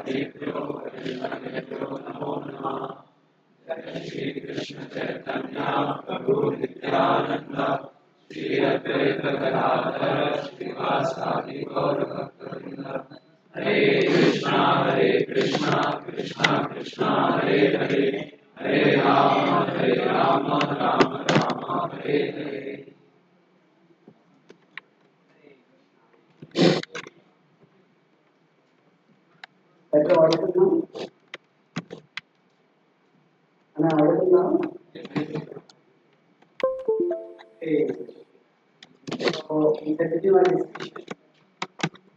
जय श्री कृष्ण चैतन्य प्रभु नित्यानंद श्री अद्वैत गदाधर श्रीवासादि गौर भक्तवृंद हरे Krishna Krishna Krishna Hare Hare Hare Ram Ram Ram Hare Hare. Better audible now? Am I audible now? Okay. So, we continue our discussion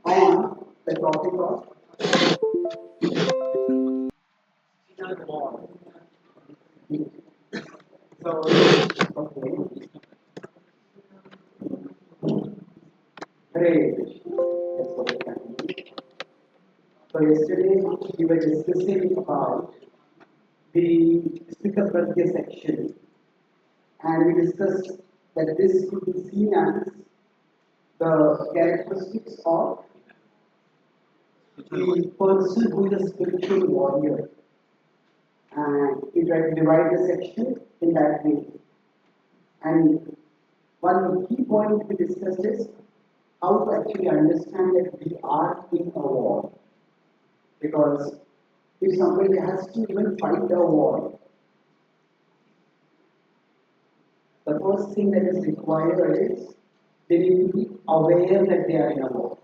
on the topic of inner wall. So, okay. Great. Let's go back. So, yesterday we were discussing about the STHITAPRAJNA section, and we discussed that this could be seen as the characteristics of the person who is a spiritual warrior, and we try to divide the section in that way. And one key point we discussed is how to actually understand that we are in a war. Because if somebody has to even fight a war, the first thing that is required is they need to be aware that they are in a war.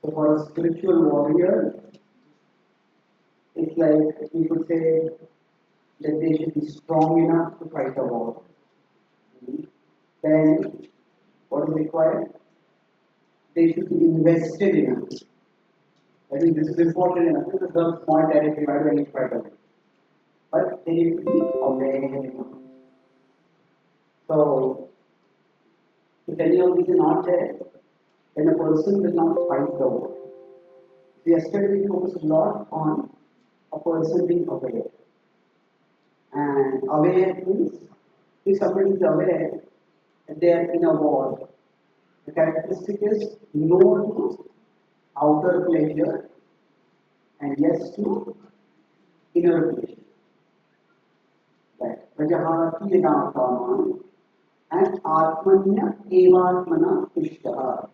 So for a spiritual warrior, it's like we could say that they should be strong enough to fight a war. Then what is required? They should be invested enough. I think this is important enough. This is a small territory, why do I need to fight a war? But they need to be aware enough. So if any of these are not there, then a person will not fight the war. Yesterday we focused a lot on a person being aware. And aware means if somebody is aware that they are in a war, the characteristic is no to outer pleasure and yes to inner pleasure. Right. Rajahati yadātāman and atmanya evatmana ishtaha.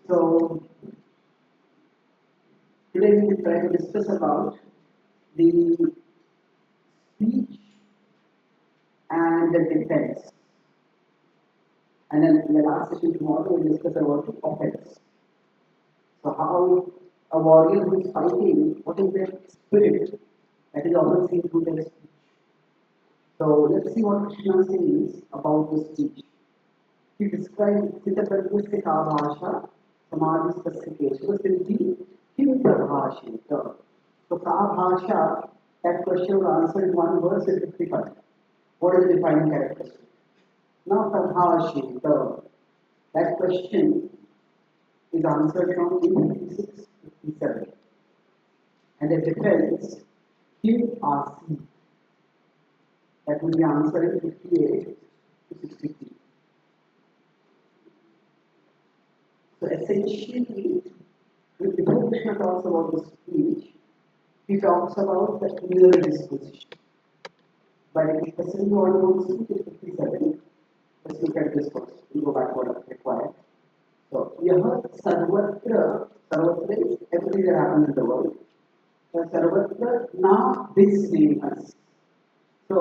So today we will try to discuss about the speech and the defense. And then in the last session tomorrow we will discuss about the offense. So how a warrior who is fighting, what is their spirit that is always seen through their speech. So let's see what Krishna says about this speech. He described STHITAPRAJNA'S ka bhasha samadhistasya keshava siddhi kim prabhashita. So ka bhasha, that question was answered in one verse in 55. What is the defining characteristic? Now prabhashita, that question is answered from 56 to 57. And the defense, kim A.S.Y, that will be answered in 58 to 63. So essentially, before Krishna talks about the speech, he talks about the inner disposition. But specifically what we want to speak is 57. Let's look at this first. We'll go back what is required. So, yaha sarvatra is everything that happens in the world. So, sarvatra na visnehas. So,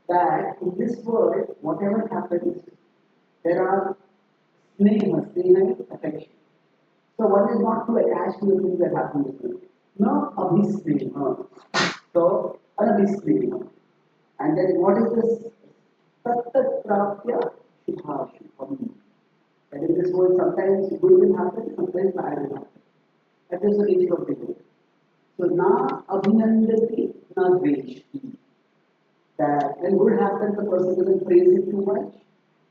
that in this world, whatever happens, there are snehas, affection. So, one is not to attach to the things that happen in this world. No abhisneha. So, anabhisneha. And then what is this? Tattat prapya shubhashubham. And in this world, sometimes good will happen, sometimes bad will happen. That is the nature of the world. So, na abhinandati, na dveshti. That when good happens, the person doesn't praise it too much.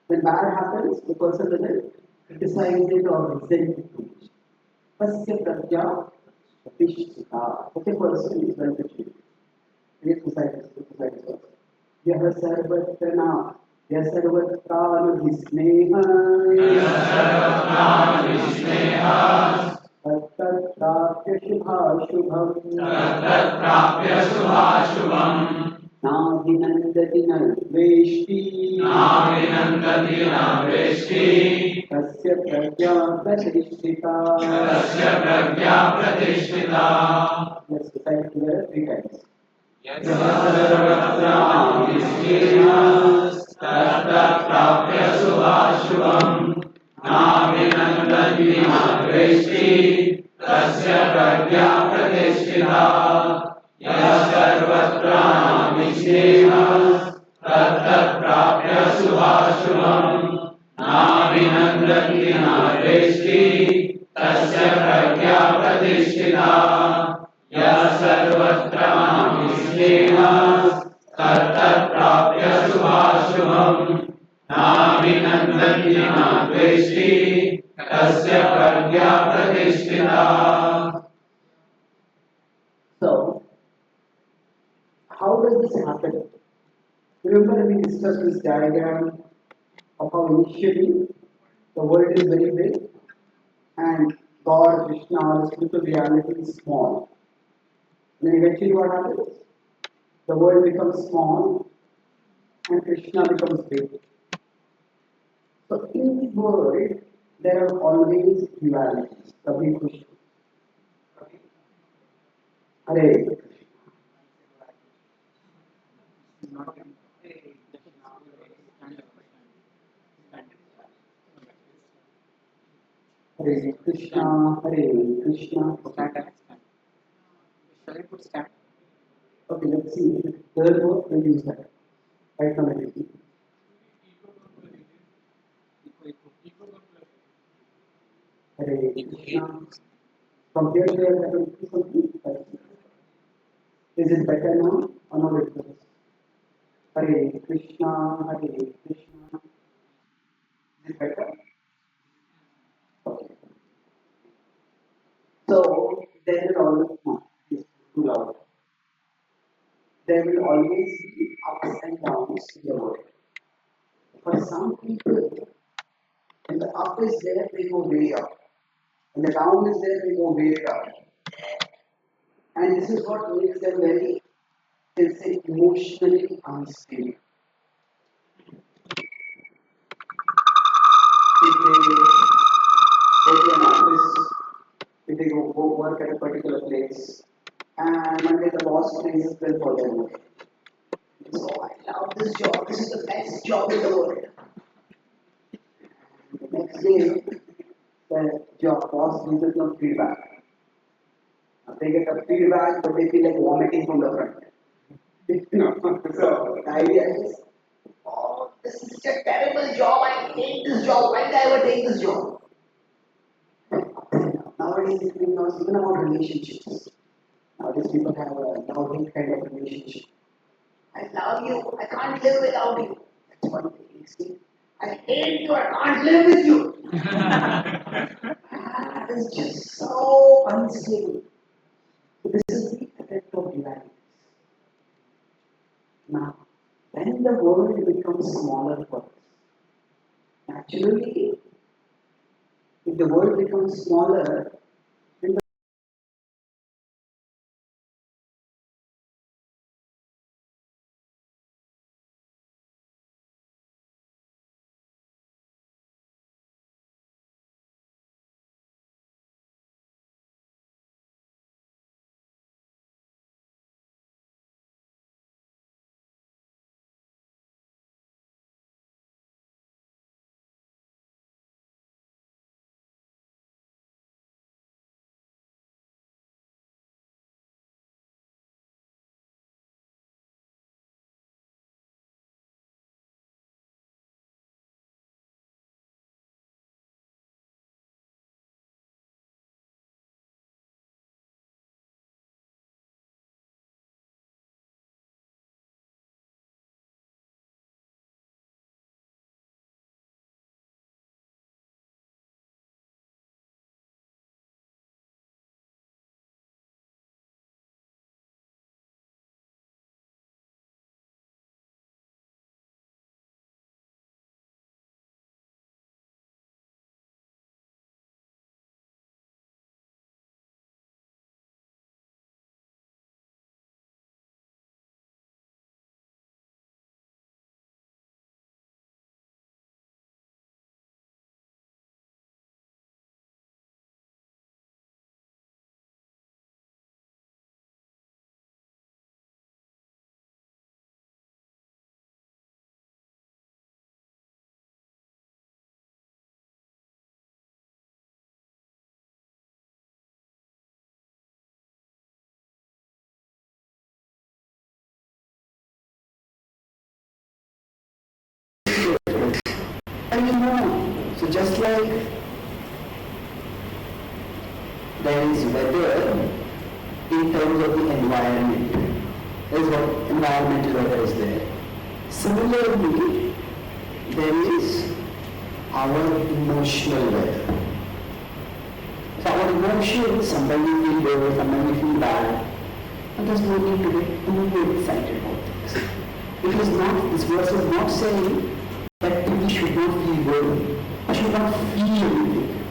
When bad happens, the person doesn't criticize it or resent it too much. Tasya prajna atishita. Such a person is well achieved. In his society also. यह सर्वत्र न यह सर्वत्रानुभिस्नेहः तत्तत् तत्तत्प्राप्य शुभाशुभम् नाभिनन्दति न द्वेष्टि नाभिनन्दति न वेष्टि तस्य प्रज्ञा प्रतिष्ठिता तस्य प्रज्ञा प्रतिष्ठिता Let's recite together 3 times. तत्तत्प्राप्य शुभाशुभम् नाभिनन्दति न द्वेष्टि तस्य प्रज्ञा प्रतिष्ठिता यः सर्वत्राणामिष्टेमः तत्तत्प्राप्य शुभाशुभम् नाभिनन्दति न द्वेष्टि तस्य प्रज्ञा प्रतिष्ठिता यः सर्वत्राणामिष्टेमः तत्तत्प्राप्य शुभाशुभम् नाभिनन्दति न द्वेष्टि तस्य प्रज्ञा प्रतिष्ठिता. So, how does this happen? Remember we discussed this diagram of how initially the world is very big and God, Krishna, or the spiritual reality is small. And then eventually what happens? The world becomes small and Krishna becomes big. So in the world, there are always dualities. Kabhi Krishna. Hare Hare Krishna, Hare Krishna. Shall I put stand? Okay, let's see. Third word, we'll use that. Right now, let me see. Hare Krishna. From here to here, I will see something. Is it better now or not? It is. Hare Krishna, Hare Krishna. Is it better? Okay. So there will always it's too loud. There will always be ups and downs in the world. For some people, when the up is there, they go way up. When the down is there, they go way down. And this is what makes them very, let's say, emotionally unstable. If they go to an office, if they go work at a particular place, and one day the boss praises them for their work. So I love this job. This is the best job in the world. The next day, the job boss gives them feedback. Now, they get a feedback, but they feel like vomiting from the front. So the idea is, oh, this is such a terrible job. I hate this job. Why did I ever take this job? Nowadays, it's because even about relationships. Nowadays, people have a love-hate kind of relationship. I love you. I can't live without you. That's one thing. You see, I hate you. I can't live with you. That is just so unstable. So this is the effect of duality. Now, when the world becomes smaller for us, naturally, if the world becomes smaller, And you know, so just like there is weather in terms of the environment, there is what environmental weather is there. Similarly, there is our emotional weather. So our emotions, sometimes we feel good, sometimes we feel bad, but there's no need to get too excited about things. It is not, this verse is not saying that we should not feel good, we should not feel anything.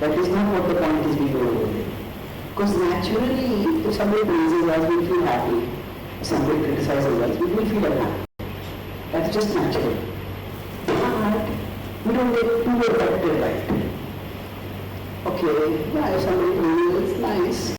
That is not what the point is being over there. Because naturally, if somebody praises us, we feel happy. If somebody criticizes us, we will feel unhappy. That's just natural. But we don't get too affected by it. Okay, yeah, if somebody praises, it's nice.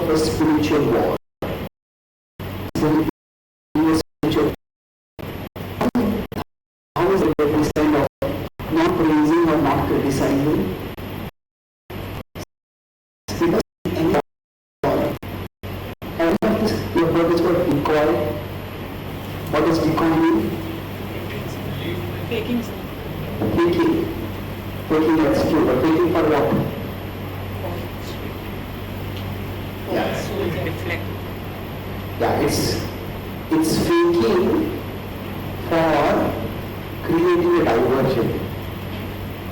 For spiritual war. So, spiritual, how is it this kind of not praising or not criticizing? Because any of this, you have heard this word decoy. What does decoy mean? Faking. Faking. Faking, that's true, but faking for what? Yeah. Reflect. Yeah, it's faking for creating a diversion,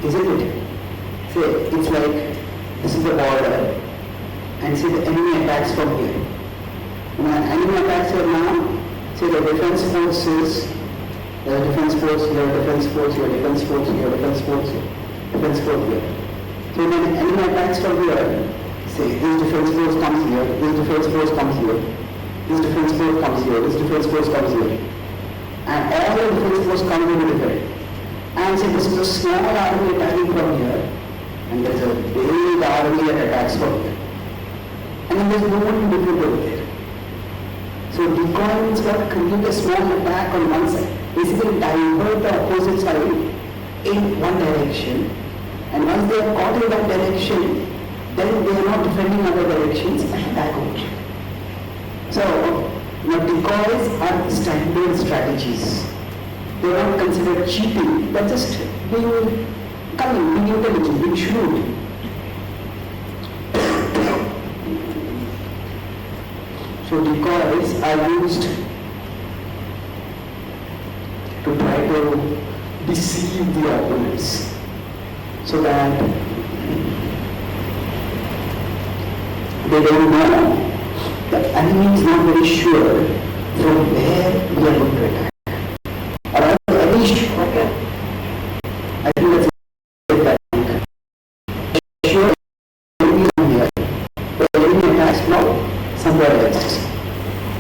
isn't it? Say, it's like, this is the border, and say the enemy attacks from here. When an enemy attacks here now, say the defense forces, there are defense force here, defense force here, defense force here, defense force here, defense force here. So when an enemy attacks from here, say this defense force comes here, this defense force comes here, this defense force comes here, this defense force comes here. And all the defense force come to be different. And say this is a small army attacking from here, and there's a big army that attacks from here. And then there's no one different over there. So decoy means what? Create a small attack on one side. Basically divert the opposite side in one direction. And once they are caught in that direction, then they are not defending other directions and attack out. So, decoys are standard strategies. They are not considered cheating, but just being cunning, being intelligent, being shrewd. So decoys are used to try to deceive the opponents so that they don't know. The enemy is not very sure from where we are going to attack. Or are we very sure? I think that's a bad. Sure, enemy is from here. The enemy attacks from somewhere else.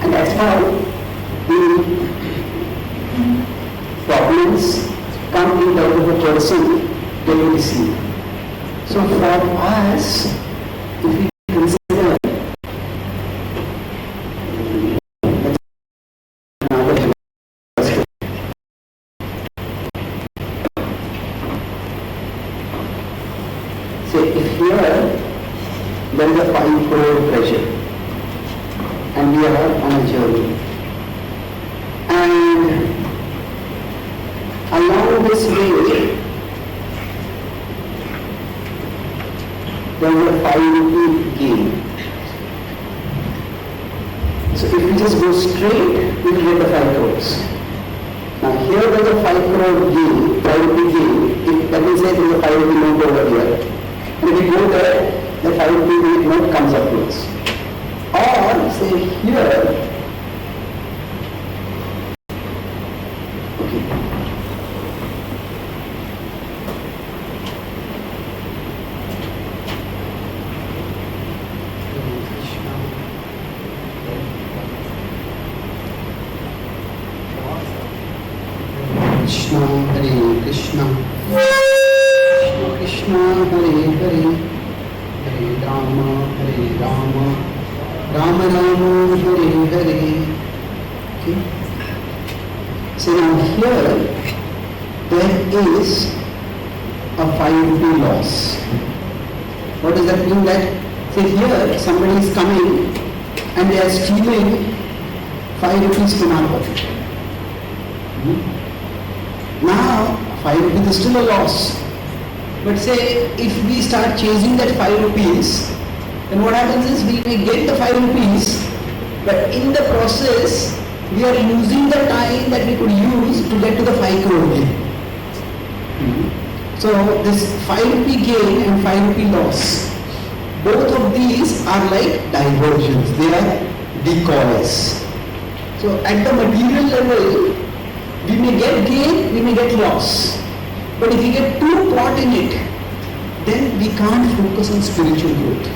And that's how the problems come in terms of a person getting deceived. So for us, if we consider another say if here there is a 5 crore pressure and we are on a journey and along this way there is a 5 rupee gain. So if we just go straight, we will get the 5 crores. Now here there is a 5 crore gain, 5 rupee gain. If let me say there is a 5 rupee note over here. If we go there, the 5 rupee note comes up to us. Or say here, okay. Hare Krishna, Krishna Krishna, Hare Hare, Hare Rama, Rama Rama, Hare Hare. Okay. So now here there is a 5 rupee loss. What does that mean? That say here somebody is coming and they are stealing 5 rupees from our pocket. Now 5 rupees is still a loss. But say if we start chasing that 5 rupees, then what happens is we may get the 5 rupees, but in the process we are losing the time that we could use to get to the 5 crore gain. So this 5 rupee gain and 5 rupee loss, both of these are like diversions, they are decoys. So at the material level, we may get gain, we may get loss. But if we get too caught in it, then we can't focus on spiritual growth.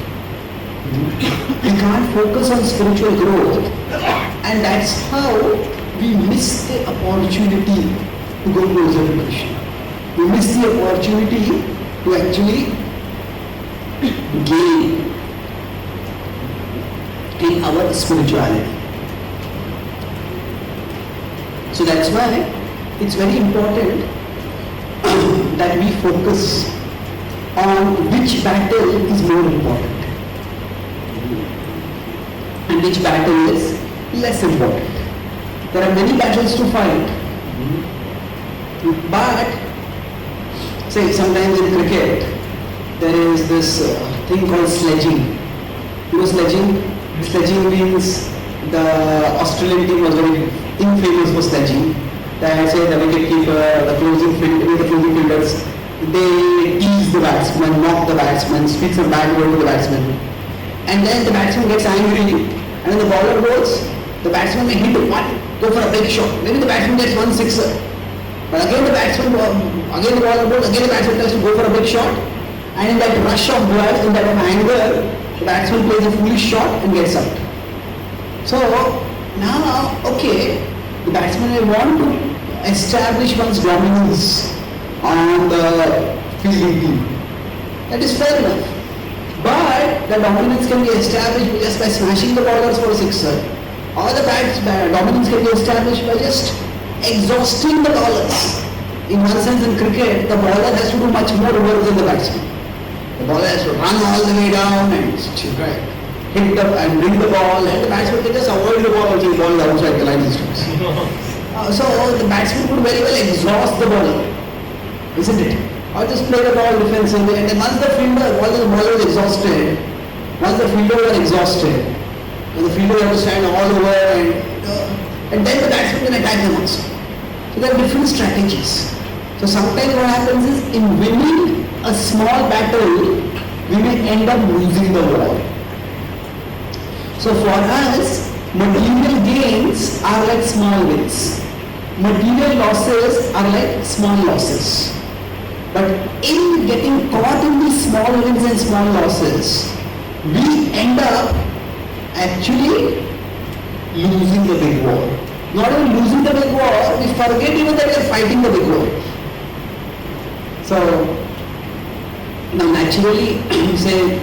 We can't focus on spiritual growth, and that's how we miss the opportunity to go closer to Krishna. We miss the opportunity to actually gain in our spirituality. So that's why it's very important that we focus on which battle is more important and which battle is less important. There are many battles to fight, but say sometimes in cricket there is this thing called sledging. You know sledging? Sledging means the Australian team was very infamous for sledging. That say the wicket keeper, the closing fielders, they tease the batsman, mock the batsman, speak some bad word to the batsman. And then the batsman gets angry, and when the bowler goes, the batsman may hit one, go for a big shot. Maybe the batsman gets 1 sixer. But again the bowler goes, again the batsman tries to go for a big shot. And in that rush of blood, in that anger, the batsman plays a foolish shot and gets out. So now, okay, the batsman may want to establish one's dominance on the fielding team. That is fair enough. But the dominance can be established just by smashing the bowlers for a sixer. Or the dominance can be established by just exhausting the bowlers. In one sense, in cricket, the bowler has to do much more work than the batsman. The bowler has to run all the way down and hit and bring the ball, and the batsman can just avoid the ball until the ball is outside the line distance. So the batsman could very well exhaust the bowler, isn't it? Or just play the ball defensively, and then once the bowler is exhausted, once the fielder are exhausted, and the fielder has to stand all over, and then the batsman can attack them also. So there are different strategies. So sometimes what happens is, in winning a small battle, we may end up losing the war. So for us, material gains are like small wins. Material losses are like small losses. But in getting caught in these small wins and small losses, we end up actually losing the big war. Not only losing the big war, we forget even that we are fighting the big war. So, now naturally, say,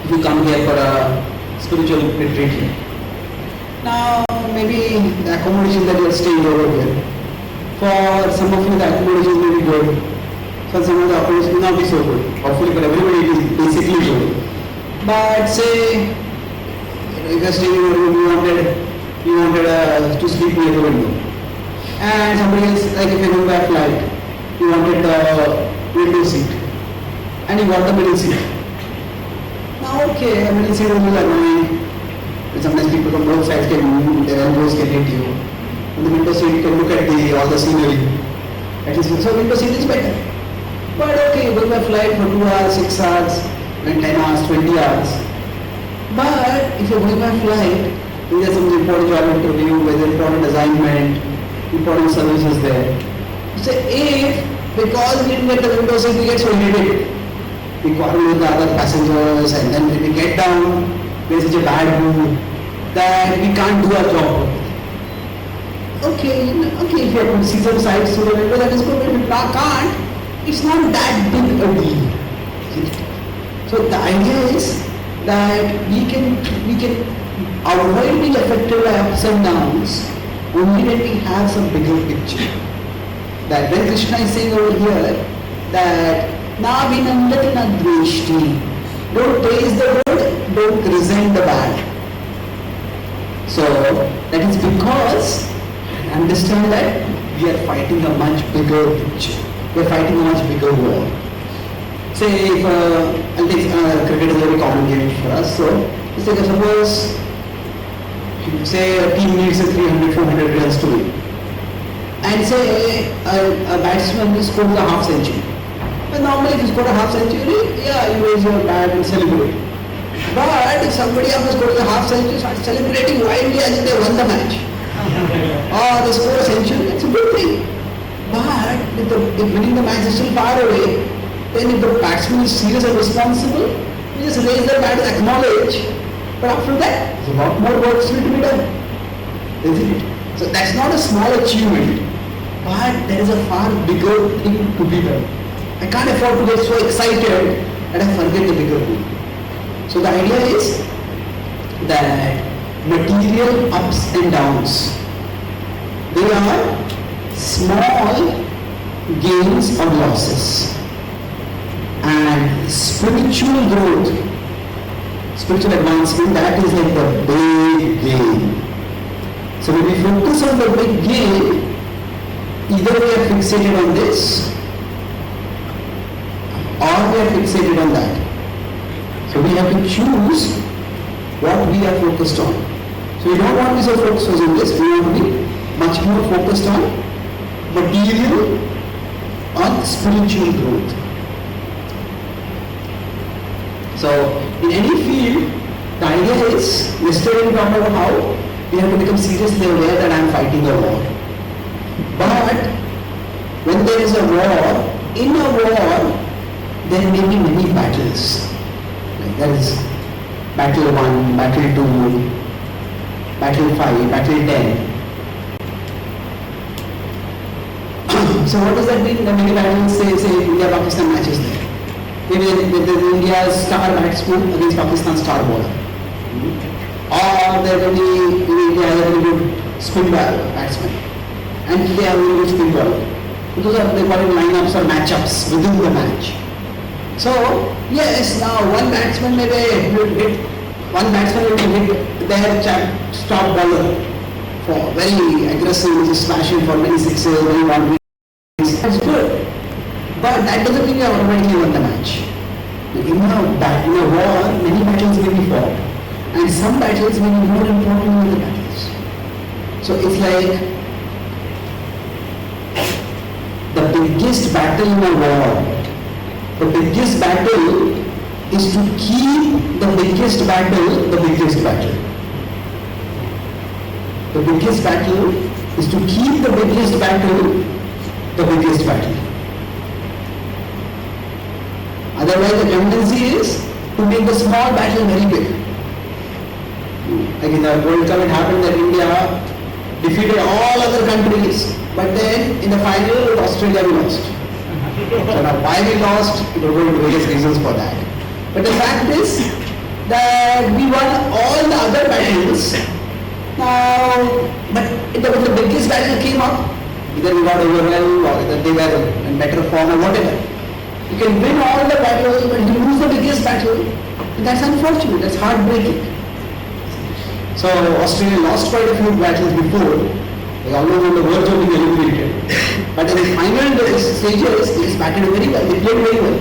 if you come here for a spiritual retreat, now maybe the accommodation that you are staying over here, for some of you the accommodation may be good, for some of the accommodation may not be so good. Hopefully for everybody it is basically good. But say, if you are staying in a room, you wanted to sleep near the window. And somebody else, like if you go by flight, you wanted the window seat. And you got the middle seat. Now okay, the middle seat is a little annoying. But sometimes people from both sides can move, their elbows can hit you. On the window seat you can look at all the scenery. So window seat is better. But okay, you go by flight for 2 hours, 6 hours, 10 hours, 20 hours. But if you're going by flight, there's some important job interview, there's important assignment, important services there. You say, if because we didn't get the window seat, we get so irritated. We quarrel with the other passengers, and then when we get down, there's such a bad mood that we can't do our job. okay, if you have to see some sites to the window, that is good, but if you can't, it's not that big a deal. So the idea is that we can avoid being affected by ups and downs only when we have some bigger picture. That when Krishna is saying over here that na vinandati na dveshti, don't praise the good, don't resent the bad. So that is because understand that we are fighting a much bigger picture. We are fighting a much bigger war. Say if I'll take cricket is a very common game for us. So suppose say a team needs a 300-400 runs to win, and say a batsman scores a half century. But normally if you score a half century, yeah, you raise your bat and celebrate. But if somebody else scores a half century, starts celebrating wildly as if they won the match, or they score a century, it's a good thing. But if winning the match is still far away, then if the batsman is serious and responsible, you just raise the bat and acknowledge. But after that, there's a lot more work still to be done, isn't it? So that's not a small achievement, but there is a far bigger thing to be done. I can't afford to get so excited that I forget the bigger thing. So the idea is that material ups and downs, they are small gains or losses, and spiritual growth, spiritual advancement, that is like the big gain. So when we focus on the big gain, either we are fixated on this or we are fixated on that. So we have to choose what we are focused on. So we don't want to be so focused on this, we want to be much more focused on material, on spiritual growth. So in any field, the idea is, yesterday we talked about how we have to become seriously aware that I am fighting a war. But when there is a war, in a war, there may be many battles. Like there is battle 1, battle 2, battle 5, battle 10. So what does that mean? The many battles, say India-Pakistan match is there. Maybe India's star batsman against Pakistan's star bowler. Or there will be in India a very good spin batsman. And India a very good spin bowler. Those are, they call it lineups or matchups within the match. So, yes, now one batsman may hit, one batsman will hit their star bowler for very aggressive, just smashing for many sixes, very one. That's good. But that doesn't mean you have automatically won the match. In a war, many battles may be fought. And some battles may be more important than the battles. So it's like the biggest battle in a war. The biggest battle is to keep the biggest battle the biggest battle. The biggest battle is to keep the biggest battle the biggest battle. Otherwise the tendency is to make the small battle very big. Like in the World Cup it happened that India defeated all other countries, but then in the final Australia we lost. So now why we lost, we will go into various reasons for that. But the fact is that we won all the other battles. Now, but when the biggest battle came up, either we got overwhelmed or either they were in better form or whatever. You can win all the battles, but you lose the biggest battle, and that's unfortunate, that's heartbreaking. So Australia lost quite a few battles before. They almost on the verge of being eliminated. But in the final stages, they battled very well, they played very well.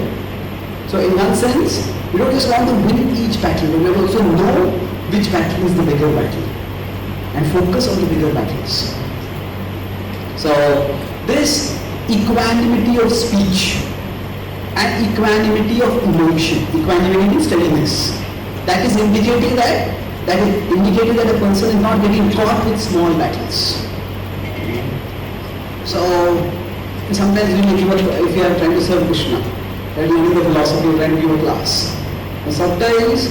So in one sense, we don't just want to win each battle, but we also know which battle is the bigger battle and focus on the bigger battles. So this equanimity of speech and equanimity of emotion, equanimity means steadiness, that is indicating that a person is not getting caught with small battles. So sometimes if you are trying to serve Krishna, that is only the philosophy you are trying to give a class. And sometimes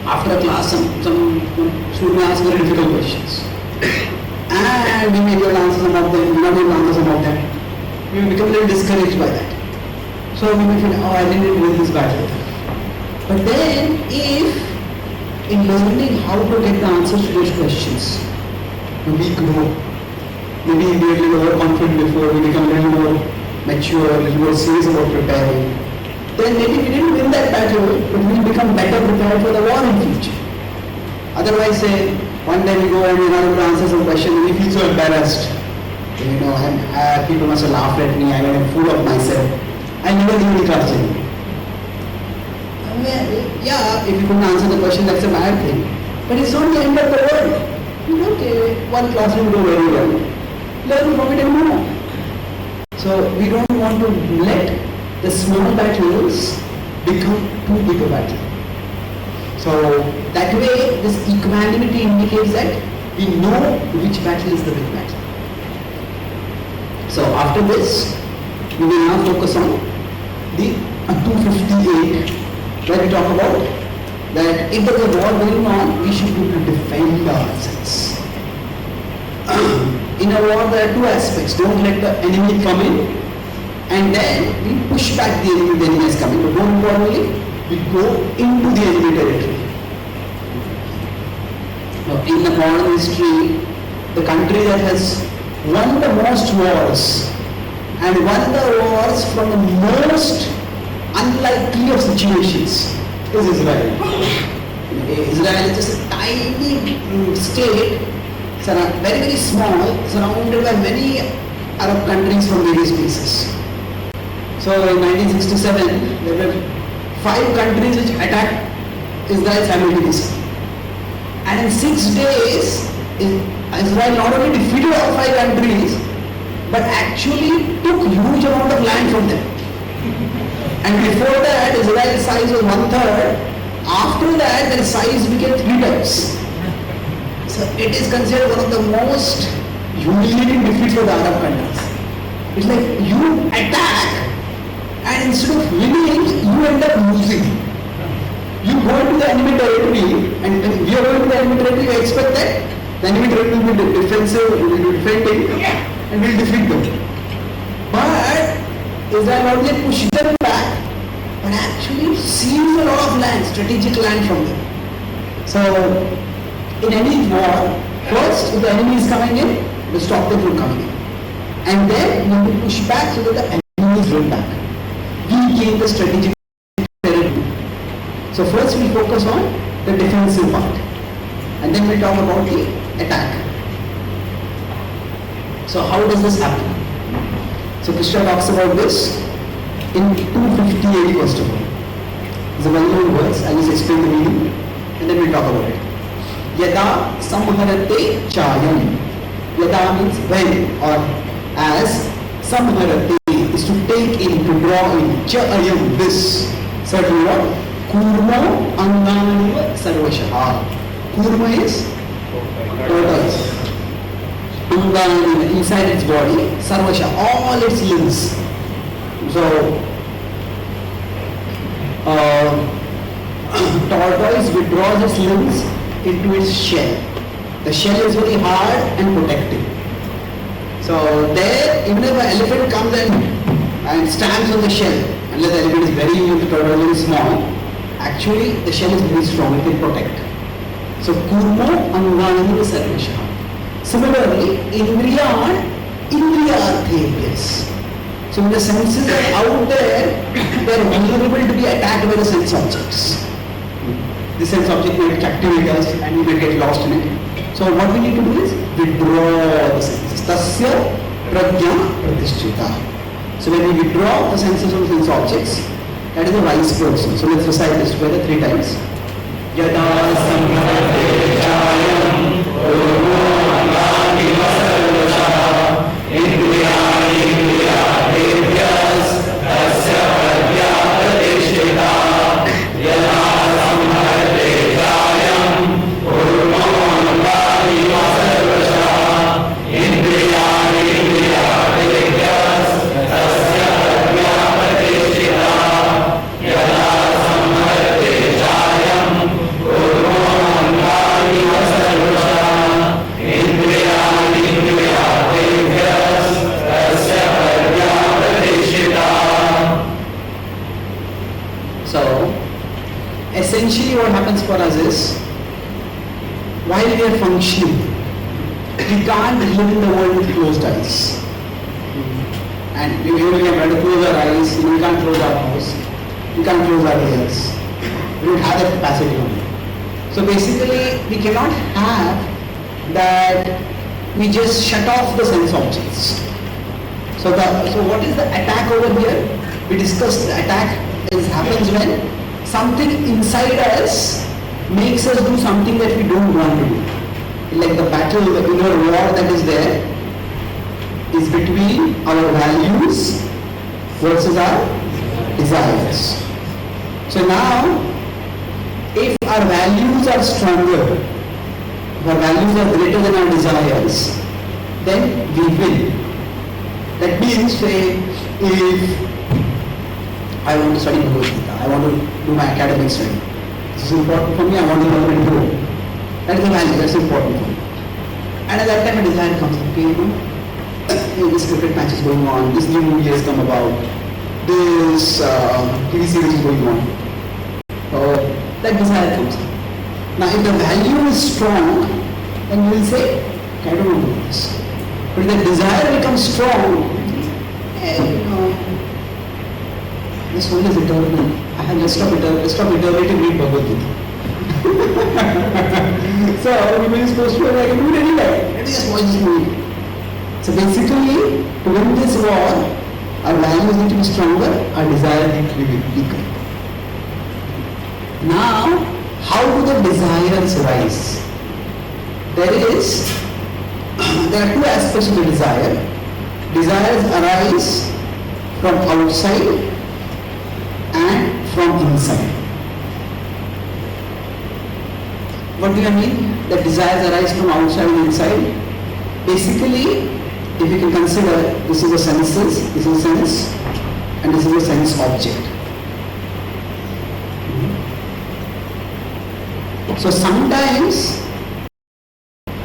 after a class some student asks very difficult questions. and we may be able to answer some of them, we may not be able to answer some of them. We will become a little discouraged by that. So we may feel, oh, I didn't win this battle. But then, if in learning how to get the answers to those questions, we grow. Maybe we are a little overconfident before, we become a little more mature, a little more serious about preparing. Then maybe we didn't win that battle, but we will become better prepared for the war in future. Otherwise, say, one day we go and we're not able to answer some question, and we feel so embarrassed. You know, people must have laughed at me, I made a fool of myself. I never give any class anymore. Yeah, if you couldn't answer the question, that's a bad thing. But it's not the end of the world. Okay, one class will go very well. Learn from it and move on. So we don't want to let the small battles become too big a battle. So that way, this equanimity indicates that we know which battle is the big battle. So after this, we will now focus on the 258, where we talk about that if there is a war going on, we should be able to defend ourselves. In a war, there are two aspects. Don't let the enemy come in, and then we push back the enemy is coming. But more importantly, we go into the enemy territory. Now, in the modern history, the country that has won the most wars and won the wars from the most unlikely of situations is Israel. Israel is just a tiny state, very, very small, surrounded by many Arab countries from various places. So in 1967, there were 5 countries which attacked Israel simultaneously. And in 6 days, Israel not only defeated all 5 countries, but actually took huge amount of land from them. And before that, Israel's size was 1/3. After that, their size became 3 times. So it is considered one of the most humiliating defeats for the Arab countries. It's like you attack, and instead of winning, you end up losing. You go into the enemy territory, and when we are going to the enemy territory, you expect that the enemy territory will be defensive, will be defending, and will defeat them. But Israel not only pushed them back, but actually seized a lot of land, strategic land from them. So, in any war, first, if the enemy is coming in, we stop them from coming in. And then we will push back so that the enemy is driven back. We gain the strategic territory. So first we focus on the defensive part, and then we talk about the attack. So how does this happen? So Krishna talks about this in 258 first of all. It's a well-known verse. I'll just explain the meaning and then we'll talk about it. Yada samharate chayam. Yada means when or as. Samharate is to take in, to draw in. Chayam, this. Certainly what? Kurma Angananiva Sarvashaha. Kurma is tortoise. Angananiva, inside its body, Sarvasha, all its limbs. So, tortoise withdraws its limbs into its shell. The shell is very hard and protective. So there, even if an elephant comes and stands on the shell, unless the elephant is the tortoise is very small, actually the shell is very strong, it can protect. So kurmo anganani sarvasha. Similarly, indriyarthe, yes. So when the senses are out there, they are vulnerable to be attacked by the sense objects. The sense object might captivate us and we may get lost in it. So what we need to do is withdraw the senses. Tasya prajna pratisthita. So when we withdraw the senses from sense objects, that is a wise person. So let's recite this together 3 times. Yada samharate chayam kurmo anganiva sarvasha indriyani indriyadebhyas tasya prajna pratisthita. Yada samharate chayam kurmo anganiva sarvasha indriyani indriyadebhyas tasya prajna pratisthita. Yada samharate chayam kurmo essentially what happens for us is, while we are functioning, we can't live in the world with closed eyes. And we can try to close our eyes, we can't close our mouths, we can't close our ears. We don't have that capacity only. So basically, we cannot have that we just shut off the sense objects. So what is the attack over here? We discussed the attack happens when something inside us makes us do something that we don't want to do. Like the battle, the inner war that is there is between our values versus our desires. So now, if our values are stronger, if our values are greater than our desires, then we will. That means, say, if I want to study Bhagavad Gita, I want to do my academic study. This is important for me, I want to learn and grow. That is the value, that's important for me. And at that time a desire comes, okay, this cricket match is going on, this new movie has come about, this TV series is going on. That desire comes. Now if the value is strong, then you will say, okay, I don't want to do this. But if the desire becomes strong, this one is eternal. I have less of eternity to read Bhagavad Gita. So everybody is supposed to be like, do it anyway. Let me just watch this movie. So basically, to win this war, our values need to be stronger, our desires need to be weaker. Now, how do the desires rise? There are two aspects of the desire. Desires arise from outside and from inside. What do you mean? That desires arise from outside and inside? Basically, if you can consider, this is a senses, this is a sense, and this is a sense object. So sometimes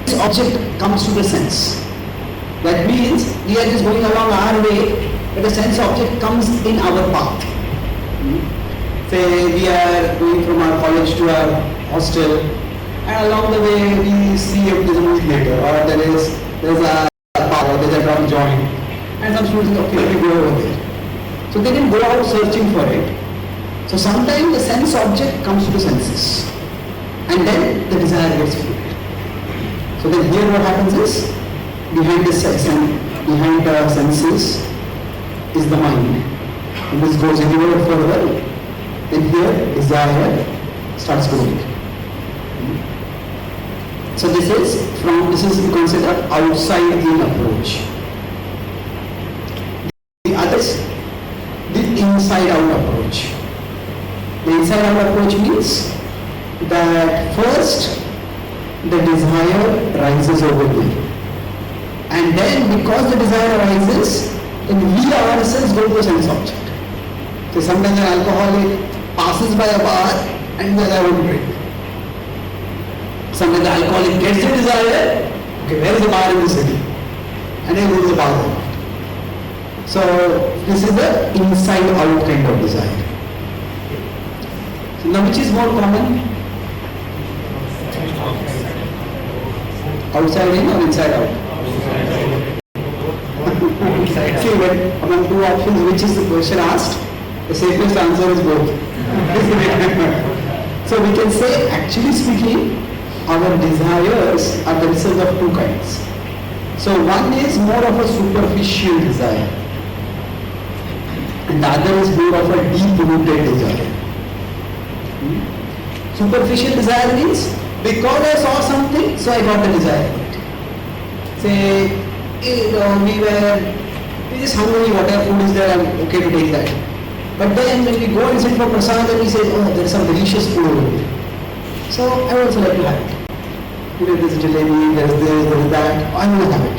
this object comes to the sense. That means we are just going along our way, but the sense object comes in our path. Say we are going from our college to our hostel, and along the way we see if there is a movie theater, or there is a bar, or there is a drum joint, and some students say, okay, let me go over there. So they can go out searching for it. So sometimes the sense object comes to the senses, and then the desire gets fulfilled. So then here what happens is, behind the senses is the mind. If this goes anywhere further, then here desire starts growing. So this is you consider outside in approach. The other is the inside out approach. The inside out approach means that first the desire rises over here. And then because the desire arises, then we ourselves go to the sense object. So sometimes an alcoholic passes by a bar and says, I want to drink. Sometimes the alcoholic gets the desire, okay, where is the bar in the city? And then goes to the bar. So this is the inside out kind of desire. So now which is more common? Outside in or inside out? See, when among two options, which is the question asked? The safest answer is both. So we can say, actually speaking, our desires are the result of two kinds. So one is more of a superficial desire, and the other is more of a deep-rooted desire. Superficial desire means, because I saw something, so I got the desire for it. Say, we just hungry, whatever food is there, I'm okay to take that. But then when we go and sit for prasad, and we say, oh, there is some delicious food over here. So I would also like to have it. There is jalebi, there is this, there is that, I want to have it.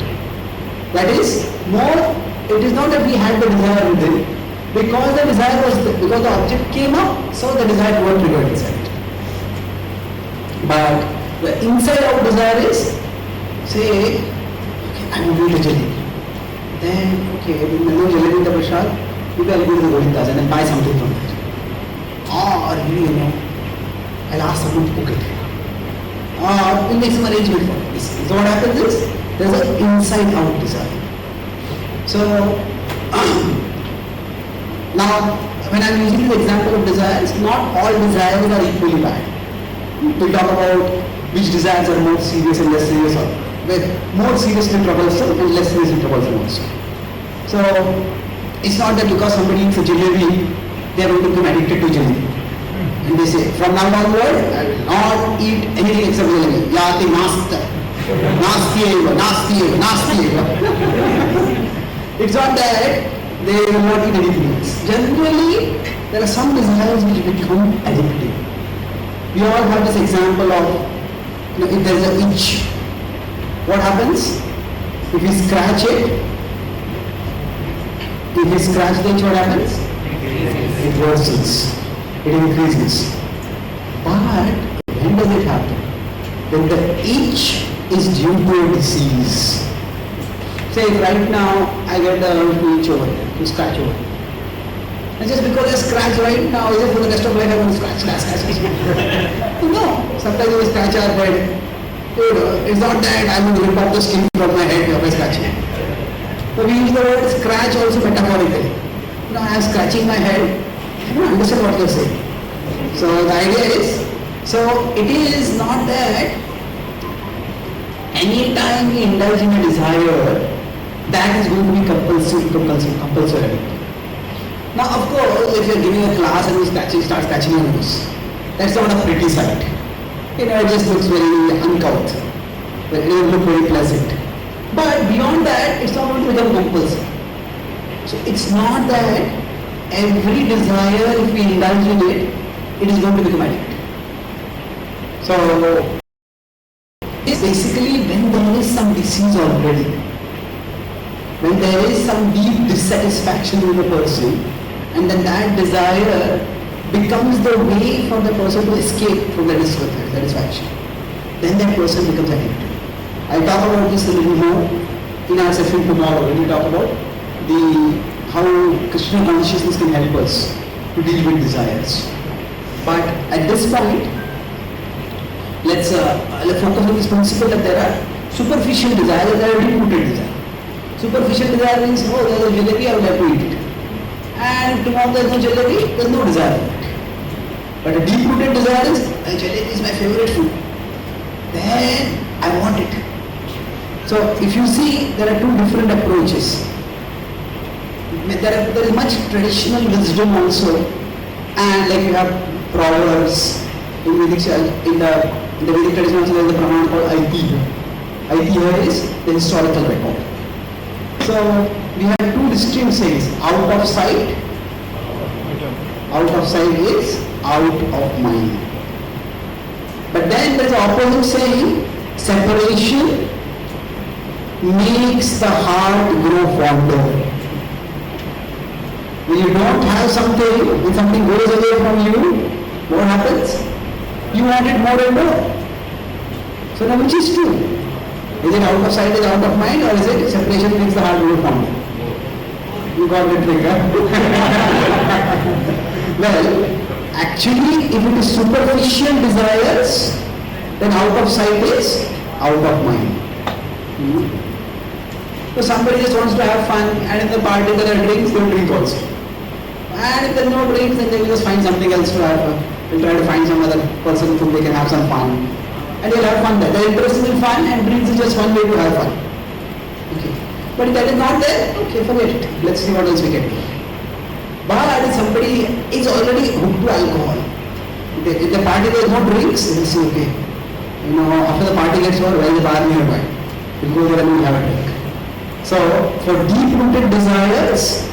That is more, it is not that we had the desire within, because the desire was, because the object came up, so the desire got triggered inside. But the inside out desire is, say, okay, I want to eat a jalebi. Then, okay, when there is no jalebi in the prasad, maybe I'll go to the Govindas and then buy something from there. Or, I'll ask someone to cook it. We'll make some arrangement for it. So what happens is, there's an inside-out desire. So, now, when I'm using the example of desires, not all desires are equally bad. We'll talk about which desires are more serious and less serious, or with more seriously troublesome and less seriously troublesome also. So, it's not that because somebody eats a jalebi, they are going to become addicted to jalebi. And they say, from now onward, I will not eat anything except jalebi. Yati nasta. Nasti. It's not that they will not eat anything else. Generally, there are some desires which become addictive. We all have this example of, if there is an itch, what happens? If we scratch it, the itch, what happens? It worsens, it increases. But when does it happen? When the itch is due to a disease. Say right now I get the itch over here, to scratch over here. And just because I scratch right now, is it for the rest of life I want to scratch? No, sometimes you scratch our head. It's not that I'm going to rip off the skin from my head by scratching. So we use the word scratch also metaphorically. I'm scratching my head. I don't understand what you're saying. So the idea is, it is not that any time we indulge in a desire, that is going to be compulsory. Now, of course, if you're giving a class and you start scratching your nose, that's not a pretty sight. It just looks very uncouth. It doesn't look very pleasant. But beyond that, it's not going to become compulsory. So it's not that every desire, if we indulge in it, it is going to become addictive. So it's basically when there is some disease already, when there is some deep dissatisfaction in the person, and then that desire becomes the way for the person to escape from the dissatisfaction, then that person becomes addicted. I'll talk about this a little more in our session tomorrow when we talk about how Krishna consciousness can help us to deal with desires. But at this point, let's focus on this principle that there are superficial desires and there are deep-rooted desires. Superficial desire means, oh, there's a jalebi, I would like to eat it. And if tomorrow there's no jalebi, there's no desire for it. But a deep-rooted desire is, jalebi is my favorite food. Then I want it. So if you see, there are two different approaches. There is much traditional wisdom also, and like you have proverbs in the Vedic tradition also there is a pramana called Aitiya. Aitiya is the historical record. So we have two distinct sayings: out of sight. Out of sight is out of mind. But then there is the opposite saying: separation makes the heart grow fonder. When you don't have something, when something goes away from you, what happens? You want it more and more. So now which is true? Is it out of sight is out of mind, or is it separation makes the heart grow fonder? You got the trick, huh? Well, actually if it is superficial desires, then out of sight is out of mind. So somebody just wants to have fun, and in the party there are drinks, they will drink also. And if there are no drinks, then they will just find something else to have fun. They'll try to find some other person whom they can have some fun. And they'll have fun there. They're interested in fun, and drinks is just one way to have fun. Okay. But if that is not there, okay, forget it. Let's see what else we can do. But if somebody is already hooked to alcohol, if the party there is no drinks, they will say, okay, after the party gets over, where is the bar nearby? We'll go there and we'll have a drink. So, for deep-rooted desires,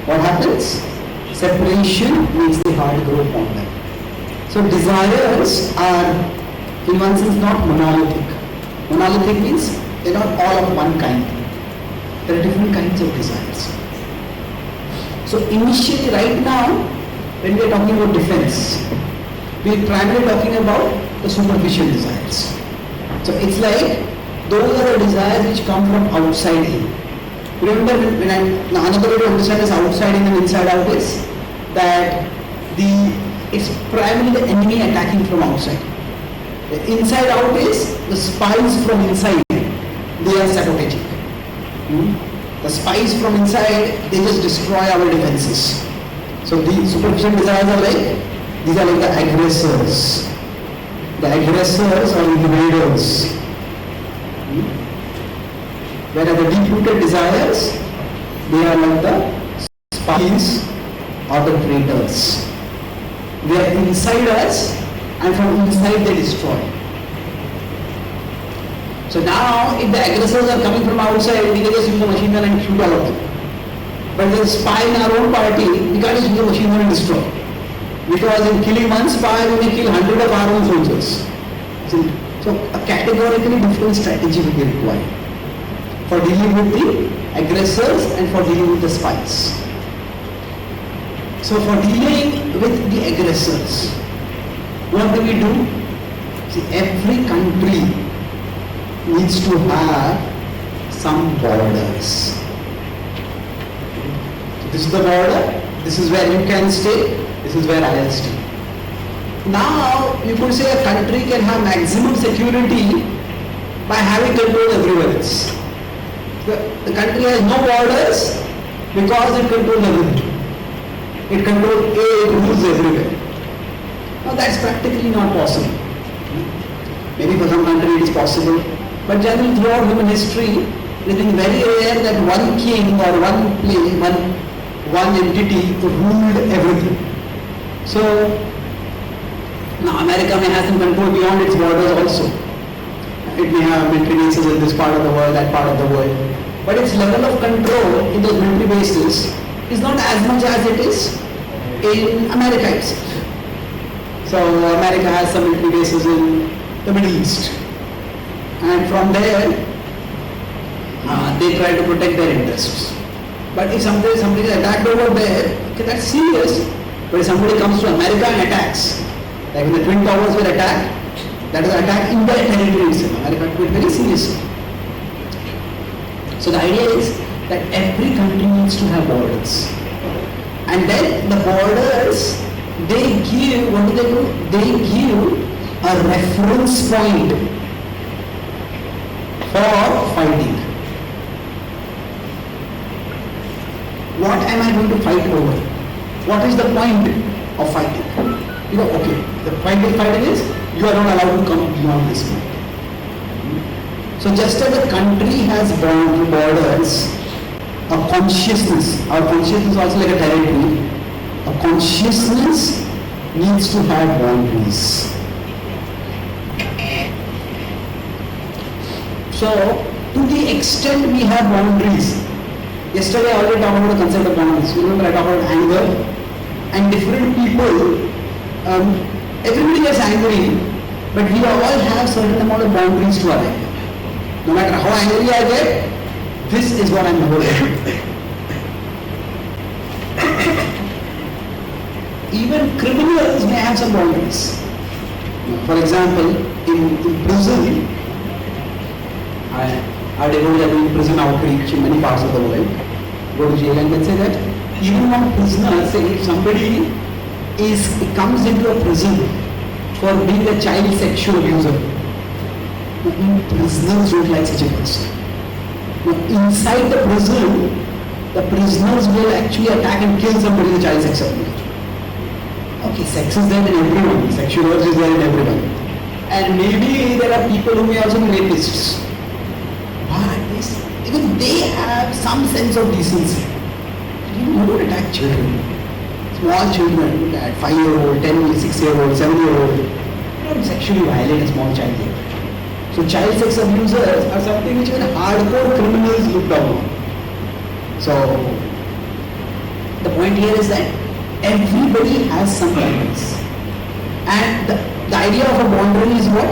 what happens? Separation makes the heart grow fonder. So, desires are, in one sense, not monolithic. Monolithic means they're not all of one kind. There are different kinds of desires. So, initially, right now, when we are talking about defense, we are primarily talking about the superficial desires. So, it's like those are the desires which come from outside in. Remember, another way to understand this outside in and inside out is that the it's primarily the enemy attacking from outside. The inside out is the spies from inside, they are sabotaging. The spies from inside, they just destroy our defenses. So the superficial desires are like, these are like the aggressors. The aggressors or invaders. Whereas the deep-rooted desires, they are like the spies or the traitors. They are inside us and from inside they destroy. So now if the aggressors are coming from outside, we can just use a machine gun and shoot all of them. But if there's a spy in our own party, we can't just use a machine gun and destroy. Because in killing one spy, we may kill 100 of our own soldiers. So a categorically different strategy will be required for dealing with the aggressors and for dealing with the spies. So for dealing with the aggressors, what do we do? See, every country needs to have some borders. This is the border, this is where you can stay, this is where I will stay. Now, you could say a country can have maximum security by having control everywhere else. The country has no borders because it controls everything. It controls it rules everywhere. Now that's practically not possible. Maybe for some country it is possible, but generally throughout human history, it has been very rare that one king or one place, one entity ruled everything. So now America may have some control beyond its borders also. It may have military bases in this part of the world, that part of the world. But its level of control in those military bases is not as much as it is in America itself. So America has some military bases in the Middle East. And from there, they try to protect their interests. But if somebody is attacked over there, okay, that's serious. But if somebody comes to America and attacks, like when the Twin Towers were attacked, that was attack in their territory itself. America took it very seriously. So the idea is that every country needs to have borders. And then the borders, they give, what do? They give a reference point for fighting. What am I going to fight over? What is the point of fighting? Okay, the point of fighting is you are not allowed to come beyond this point. So just as a country has borders, a consciousness, our consciousness is also like a territory, a consciousness needs to have boundaries. So to the extent we have boundaries, yesterday I already talked about the concept of boundaries. You remember I talked about anger and different people. Everybody gets angry, but we all have certain amount of boundaries to our anger. No matter how angry I get, this is what I'm going to do. Even criminals may have some boundaries. For example, in prison, I devoted in prison outreach in many parts of the world. Go to jail and let's say that even one prisoner, say if somebody comes into a prison for being a child sexual abuser, prisoners don't like such a person. Now, inside the prison, the prisoners will actually attack and kill somebody in a child sex abuser. Okay, sex is there in everyone, sexual urge is there in everyone. And maybe there are people who may also be rapists. But even they have some sense of decency. You don't attack children. Small children, at 5-year-old, 10, 6-year-old, 7-year-old, you don't sexually violate a small child yet. So child sex abusers are something which even hardcore criminals look down on. So the point here is that everybody has some boundaries. And the idea of a boundary is what?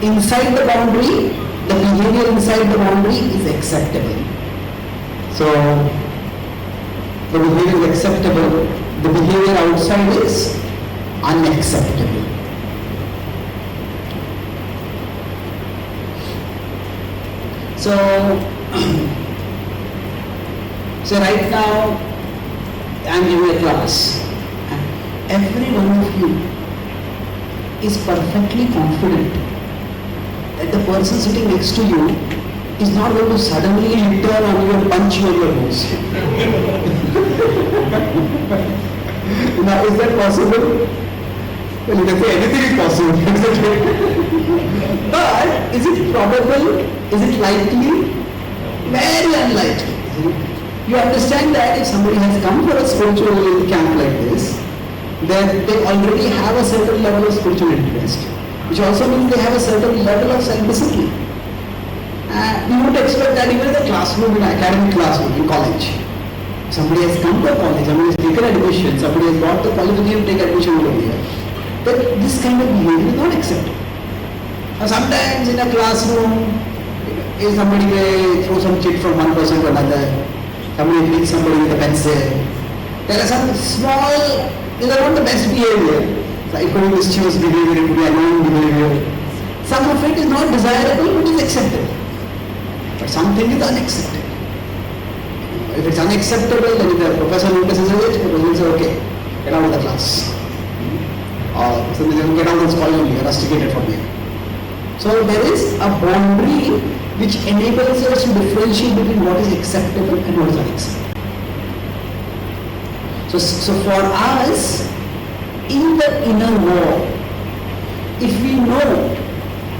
Inside the boundary, the behavior inside the boundary is acceptable. So the behavior is acceptable, the behavior outside is unacceptable. So right now I am giving a class. every one of you is perfectly confident that the person sitting next to you is not going to suddenly turn on you and punch you on your nose. Now, is that possible? Well, you can say anything is possible. But is it probable? Is it likely? Very unlikely. You understand that if somebody has come for a spiritual camp like this, then they already have a certain level of spiritual interest, which also means they have a certain level of self-discipline. We would expect that even in the classroom, in academic classroom, in college. Somebody has come to a college, somebody has taken admission, somebody has got the qualification to take admission over here. But this kind of behavior is not accepted. Now sometimes in a classroom, if somebody may throw some chit from one person to another, somebody beats somebody with a pencil, there are some small, these are not the best behavior. So it could be mischievous behavior, it could be annoying behavior. Some of it is not desirable, but is acceptable. But something is unacceptable. If it's unacceptable, then if the professor notices it, the professor will say, okay, get out of the class. Or so they will get out of the school only, rusticated from here. So there is a boundary which enables us to differentiate between what is acceptable and what is unacceptable. So for us, in the inner war, if we know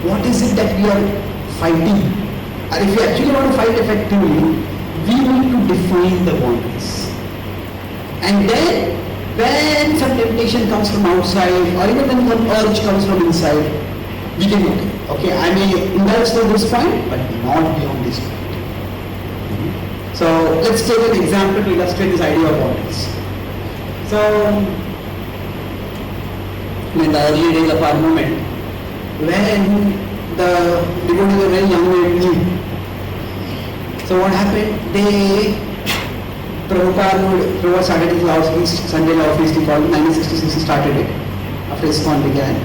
what is it that we are fighting, and if we actually want to fight effectively, we need to define the boundaries. And then, when some temptation comes from outside, or even when some urge comes from inside, we can okay, I may indulge to this point, but not beyond this point. So let's take an example to illustrate this idea of boundaries. So, in the early days of our movement, when the devotees were very young and new, so what happened? Prabhupada started his Law Feast, Sunday Law Feast, he called it, 1966 he started it, after ISKCON began.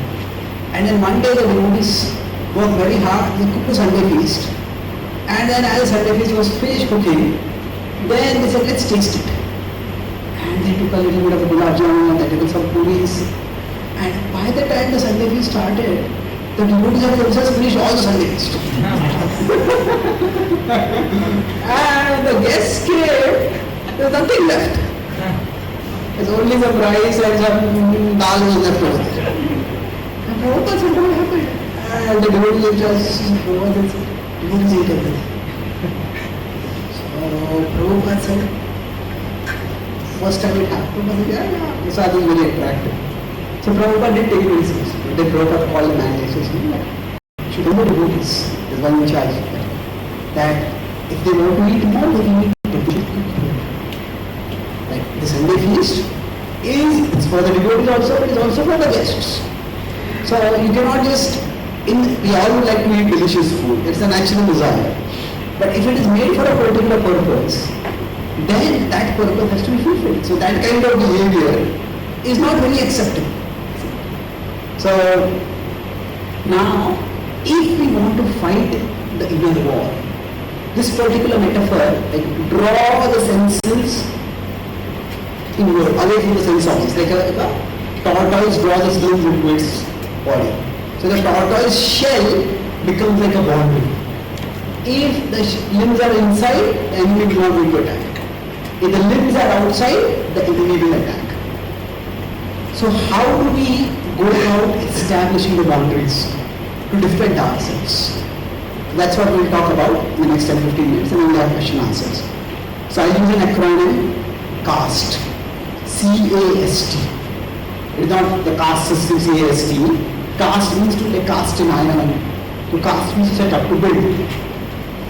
And then one day the devotees worked very hard, they cooked a Sunday feast. And then as the Sunday feast was finished cooking, then they said, let's taste it. And they took a little bit of a gulab jamun, they took some puris. And by the time the Sunday feast started, the devotees had themselves finished all the Sunday feast. And the guests came, there was nothing left. There's only some rice and some dal was left over there. And Prabhupada said, what happened? And the devotees just devotees ate everything. So Prabhupada said, first time it happened, Prabhupada said, yeah, this sadhu is very attractive. So Prabhupada didn't take it very seriously. Then Prabhupada called the manager and said, you should know the devotees, there's one in charge, that if they want to eat more, they can eat like the Sunday feast it's for the devotees also, but it's also for the guests. So you cannot just, we all would like to eat delicious food, it's a natural desire. But if it is made for a particular purpose, then that purpose has to be fulfilled. So that kind of behavior is not very acceptable. So now, if we want to fight the inner war, this particular metaphor, like draw the senses inward, away from the sense organs, like a tortoise draws its limbs into its body. So the tortoise shell becomes like a boundary. If the limbs are inside, the enemy will not going to attack. If the limbs are outside, the enemy will attack. So how do we go about establishing the boundaries to defend ourselves? That's what we'll talk about in the next 10-15 minutes, and then we'll have question answers. So I'll use an acronym, CAST. C-A-S-T. It is not the caste system C-A-S-T. Caste means to like cast in iron. To cast means to set up, to build.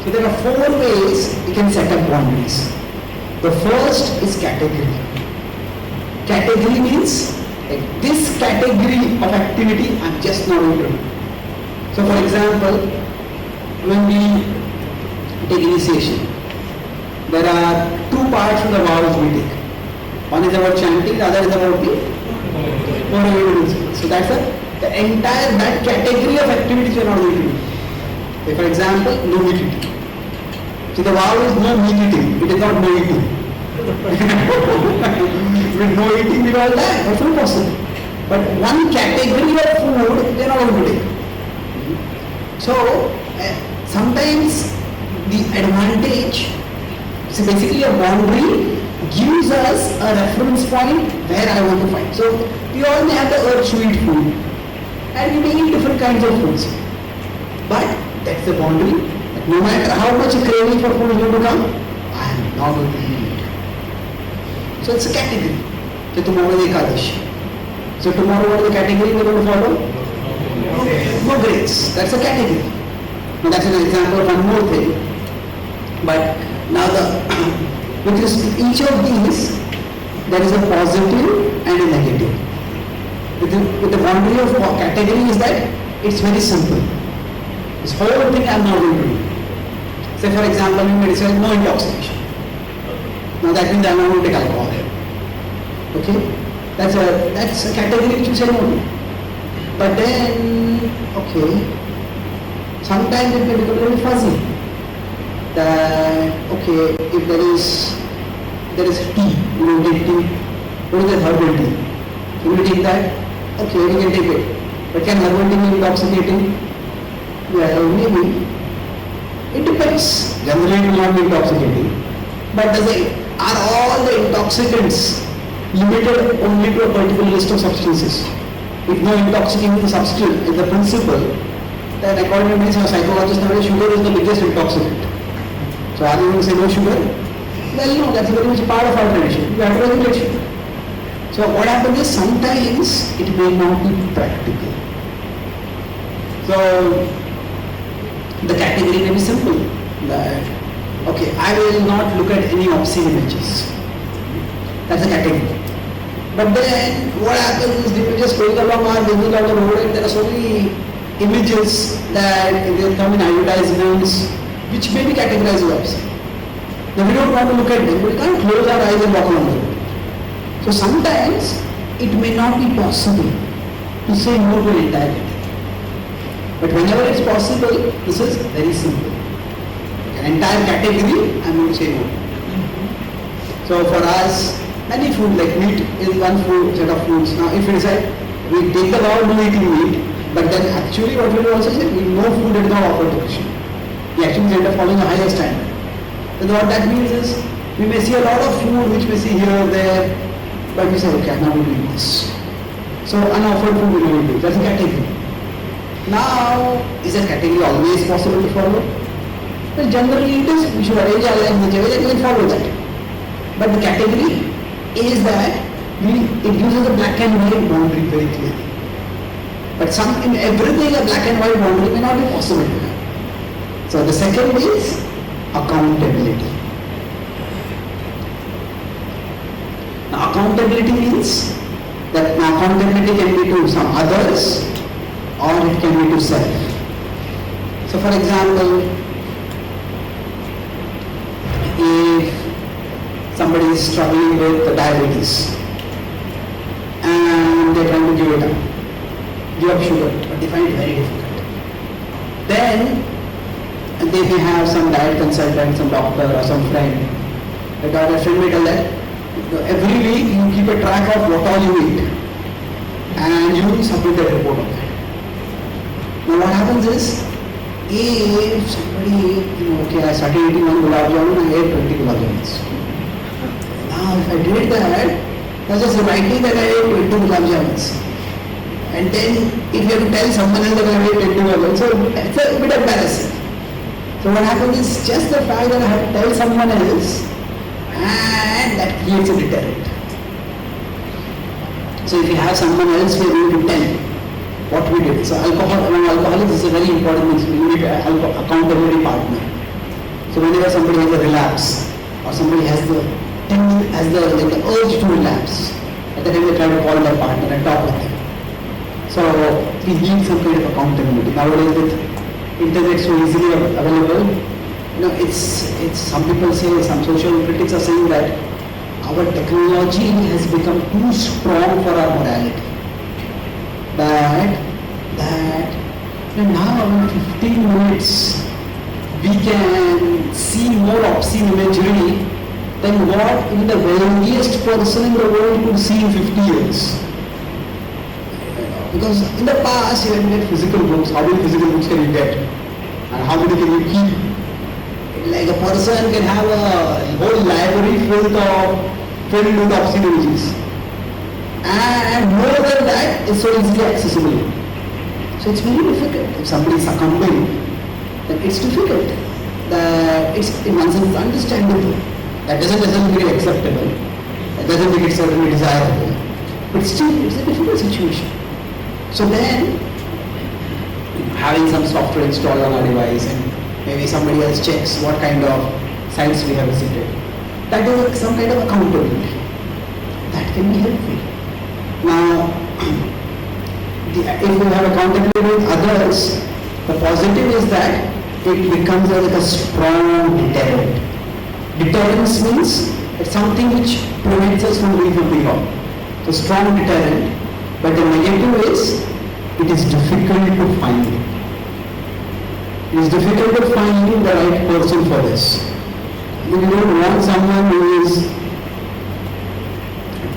So there are 4 ways we can set up boundaries. The first is category. Category means like this category of activity I'm just not going to do. So for example, when we take initiation, there are 2 parts to the vows we take. One is about chanting, the other is about the moral evidence. So that's the entire that category of activities we are not going to do. Like for example, no meat eating. So the vow is no meat eating, it is not no eating. With no eating, we all die. That's not possible. But one category of food, they are not going to take. So, sometimes the advantage, so basically a boundary gives us a reference point where I want to find. So, we all may have the urge to eat food. And we may eat different kinds of foods. But that's the boundary. That no matter how much a craving for food is going to come, I am not going to eat. So it's a category. So tomorrow is Ekadashi. So tomorrow what is the category we are going to follow? No grains. That's a category. Now that's an example of one more thing. But now with each of these, there is a positive and a negative. With the boundary of category is that it's very simple. This whole thing I am not going to do. Say for example, you may say no intoxication. Now that means I am not going to take alcohol. Okay? That's a category which you say no to. But then, okay, sometimes it may become a little fuzzy. That, okay, if there is tea, you will take tea. What is that herbal tea? You will take that? Okay, we can take it. But can herbal tea be intoxicating? Well, maybe. It depends. Generally it will not be intoxicating. But are all the intoxicants limited only to a particular list of substances? If no intoxicating substance is the principle, then according to many psychologists nowadays, sugar is the biggest intoxicant. So are you going to say no sugar? Well, no, that's very much part of our tradition. We have to regulate sugar. So what happens is sometimes it may not be practical. So the category may be simple. That okay, I will not look at any obscene images. That's a category. But then what happens is people just going along our business on the road and there are so many images that they come in advertisements which may be categorized as obscene. Now we don't want to look at them, but we can't close our eyes and walk along the road. So sometimes it may not be possible to say no to an entire category. But whenever it's possible, this is very simple. An entire category, I'm going to say no. So for us, many food like meat is one food set of foods. Now if we decide we take the vow no eating meat, but then actually what we do also say we no food is not offered to Krishna. We actually end up following a higher standard. And what that means is we may see a lot of food which we see here or there, but we say okay, I'm not going to eat this. So unoffered food we don't do. That's a category. Now, is that category always possible to follow? Well, generally it is. We should arrange our life in such a way that we can follow that. But the category is that it gives us a black and white boundary very clearly. But in everything a black and white boundary may not be possible to have. So the second is accountability. Now accountability means that accountability can be to some others or it can be to self. So for example, if somebody is struggling with diabetes and they are trying to give up sugar, but they find it very difficult. Then they may have some diet consultant, some doctor or some friend. The doctor friend may tell that every week you keep a track of what all you eat and you submit a report of that. Now what happens is, if somebody, okay, I started eating one gulab jamun, I ate 20 gulab jamuns. Now if I did that, I was just writing that I ate 20 gulab jamuns. And then if you have to tell someone else that I ate 20 gulab jamuns, so it's a bit embarrassing. So what happens is just the fact that I have to tell someone else, and that creates a deterrent. So if you have someone else who is going to tell what we did. So among alcoholics is a very important thing. We need an accountability partner. So whenever somebody has a relapse or somebody has the urge to relapse, at that time they try to call their partner and talk with them. So we need some kind of accountability. Nowadays with internet so easily available, it's some people say, some social critics are saying that our technology has become too strong for our morality. That now in 15 minutes we can see more obscene imagery than what even the wealthiest person in the world could see in 50 years. Because in the past you had to get physical books. How many physical books can you get? And how many can you keep? Like a person can have a whole library filled with obscenities. And more than that, it's so easily accessible. So it's very difficult. If somebody is succumbing, then it's difficult. In one sense, it's understandable. That doesn't make it acceptable. That doesn't make it certainly desirable. But still, it's a difficult situation. So then, having some software installed on our device and maybe somebody else checks what kind of sites we have visited. That is some kind of accountability. That can be helpful. Now, if we have accountability with others, the positive is that it becomes like a strong deterrent. Deterrence means it's something which prevents us from doing something wrong. So strong deterrent. But the negative is, it is difficult to find. It is difficult to find the right person for this. You don't want someone who is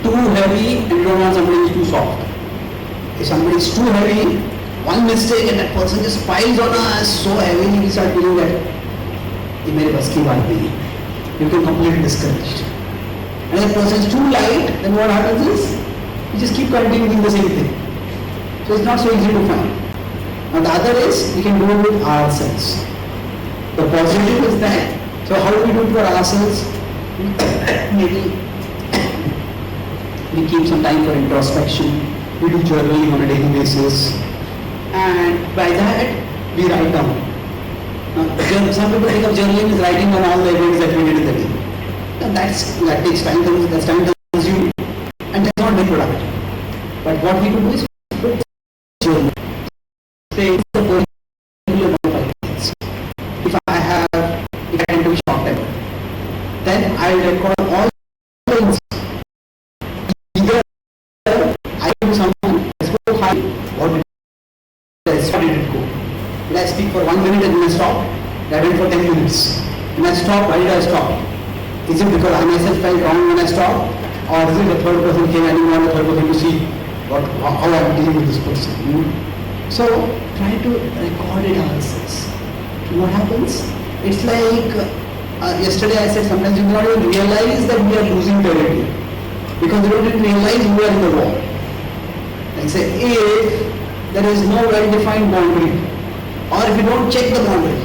too heavy and you don't want somebody who is too soft. If somebody is too heavy, one mistake and that person just piles on us so heavily, we start feeling that ये मेरे बस की बात नहीं है. You can completely discouraged. And if the person is too light, then what happens is, you just keep continuing the same thing. So it's not so easy to find. Now the other is, we can do it with ourselves. The positive is that, so how do we do it for ourselves? Maybe we keep some time for introspection, we do journaling on a daily basis, and by that, we write down. Now, some people think of journaling as writing down all the events that we did in the day. And that takes time, that's time consuming, and that's not very productive. But what we do is put journal. Say the particular 5 minutes. If I tend to be short tempered, then I will record all things. Either I do something, let's go high, what did it go? Did I speak for 1 minute and then I stop? I went for 10 minutes. When I stop, why did I stop? Is it because I myself felt wrong when I stopped? Or is it the third person came and I didn't want the third person to see how I am dealing with this person? So try to record it ourselves. What happens? It's like yesterday I said sometimes you do not even realize that we are losing territory because you don't even realize we are in the war. Like say, if there is no well-defined boundary, or if you don't check the boundary,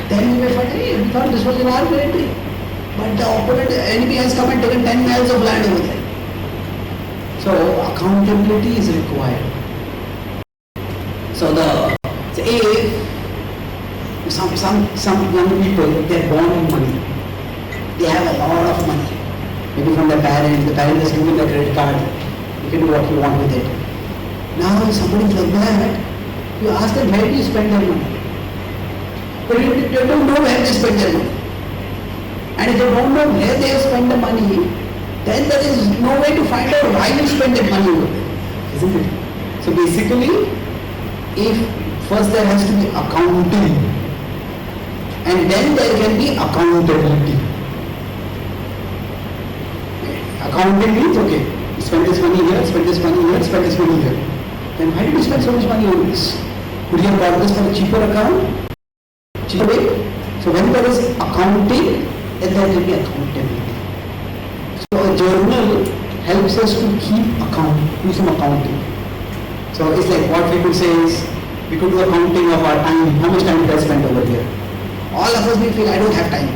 then you may find, hey, we thought this was in our territory. But the opponent, enemy has come and taken 10 miles of land over there. So accountability is required. So some young people, they are born with money. They have a lot of money. Maybe from their parents, the parents has given them a credit card. You can do what you want with it. Now if somebody is like that, you ask them, where do you spend their money? But you don't know where they spend their money. And if they don't know where they have spent the money, then there is no way to find out why you spend that money over there, isn't it? So basically, if first there has to be accounting, and then there can be accountability. Accounting means, okay, you spend this money here, spend this money here, spend this money here. Then why did you spend so much money on this? Could you have bought this for a cheaper account? Cheaper way? So when there is accounting, then there will be accountability. So a journal helps us to do some accounting. So it's like what we could say is, we could do accounting of our time, how much time did I spend over here. All of us may feel, I don't have time.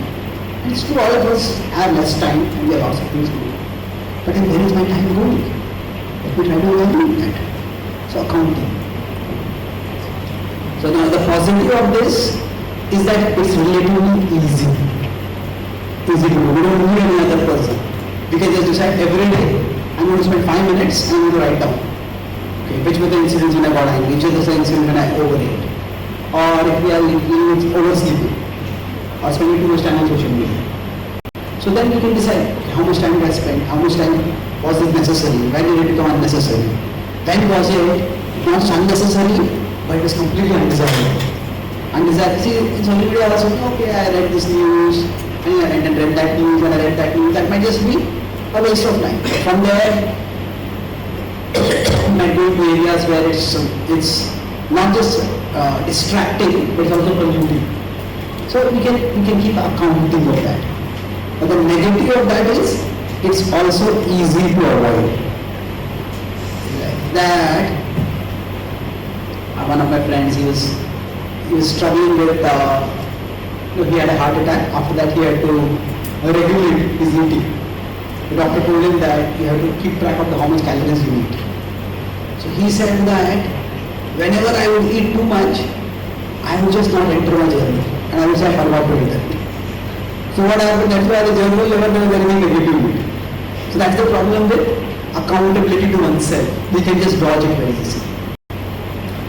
And it's true, all of us have less time and we have lots of things to do. But then where is my time going? Let me try to learn that. So accounting. So now the positive of this is that it's relatively easy. Easy to do. We don't need any other person. We can just decide every day, I'm going to spend 5 minutes and I'm going to write down. Okay, which were the incidents when I got angry, which was the incident when I overate. Or if we are oversleeping, or spending too much time on social media. So then we can decide, okay, how much time did I spend, how much time was it necessary, when did it become unnecessary. When was it not unnecessary, but it was completely undesirable. Undesirable. See, in social media also, okay, I read this news, and then read that news and I read that news, that might just be a waste of time. From there, might go to areas where it's not just distracting, but it's also polluting. So we can keep accounting of that. But the negative of that is it's also easy to avoid. Like that, one of my friends, he was struggling with, he had a heart attack. After that, he had to regulate his eating. The doctor told him that you have to keep track of how much calories you eat. So he said that whenever I would eat too much, I would just not enter my journey. And I would say I forgot to eat that. So what happened? That's why the journal never knows anything negative in it. So that's the problem with accountability to oneself. We can just dodge it very easily.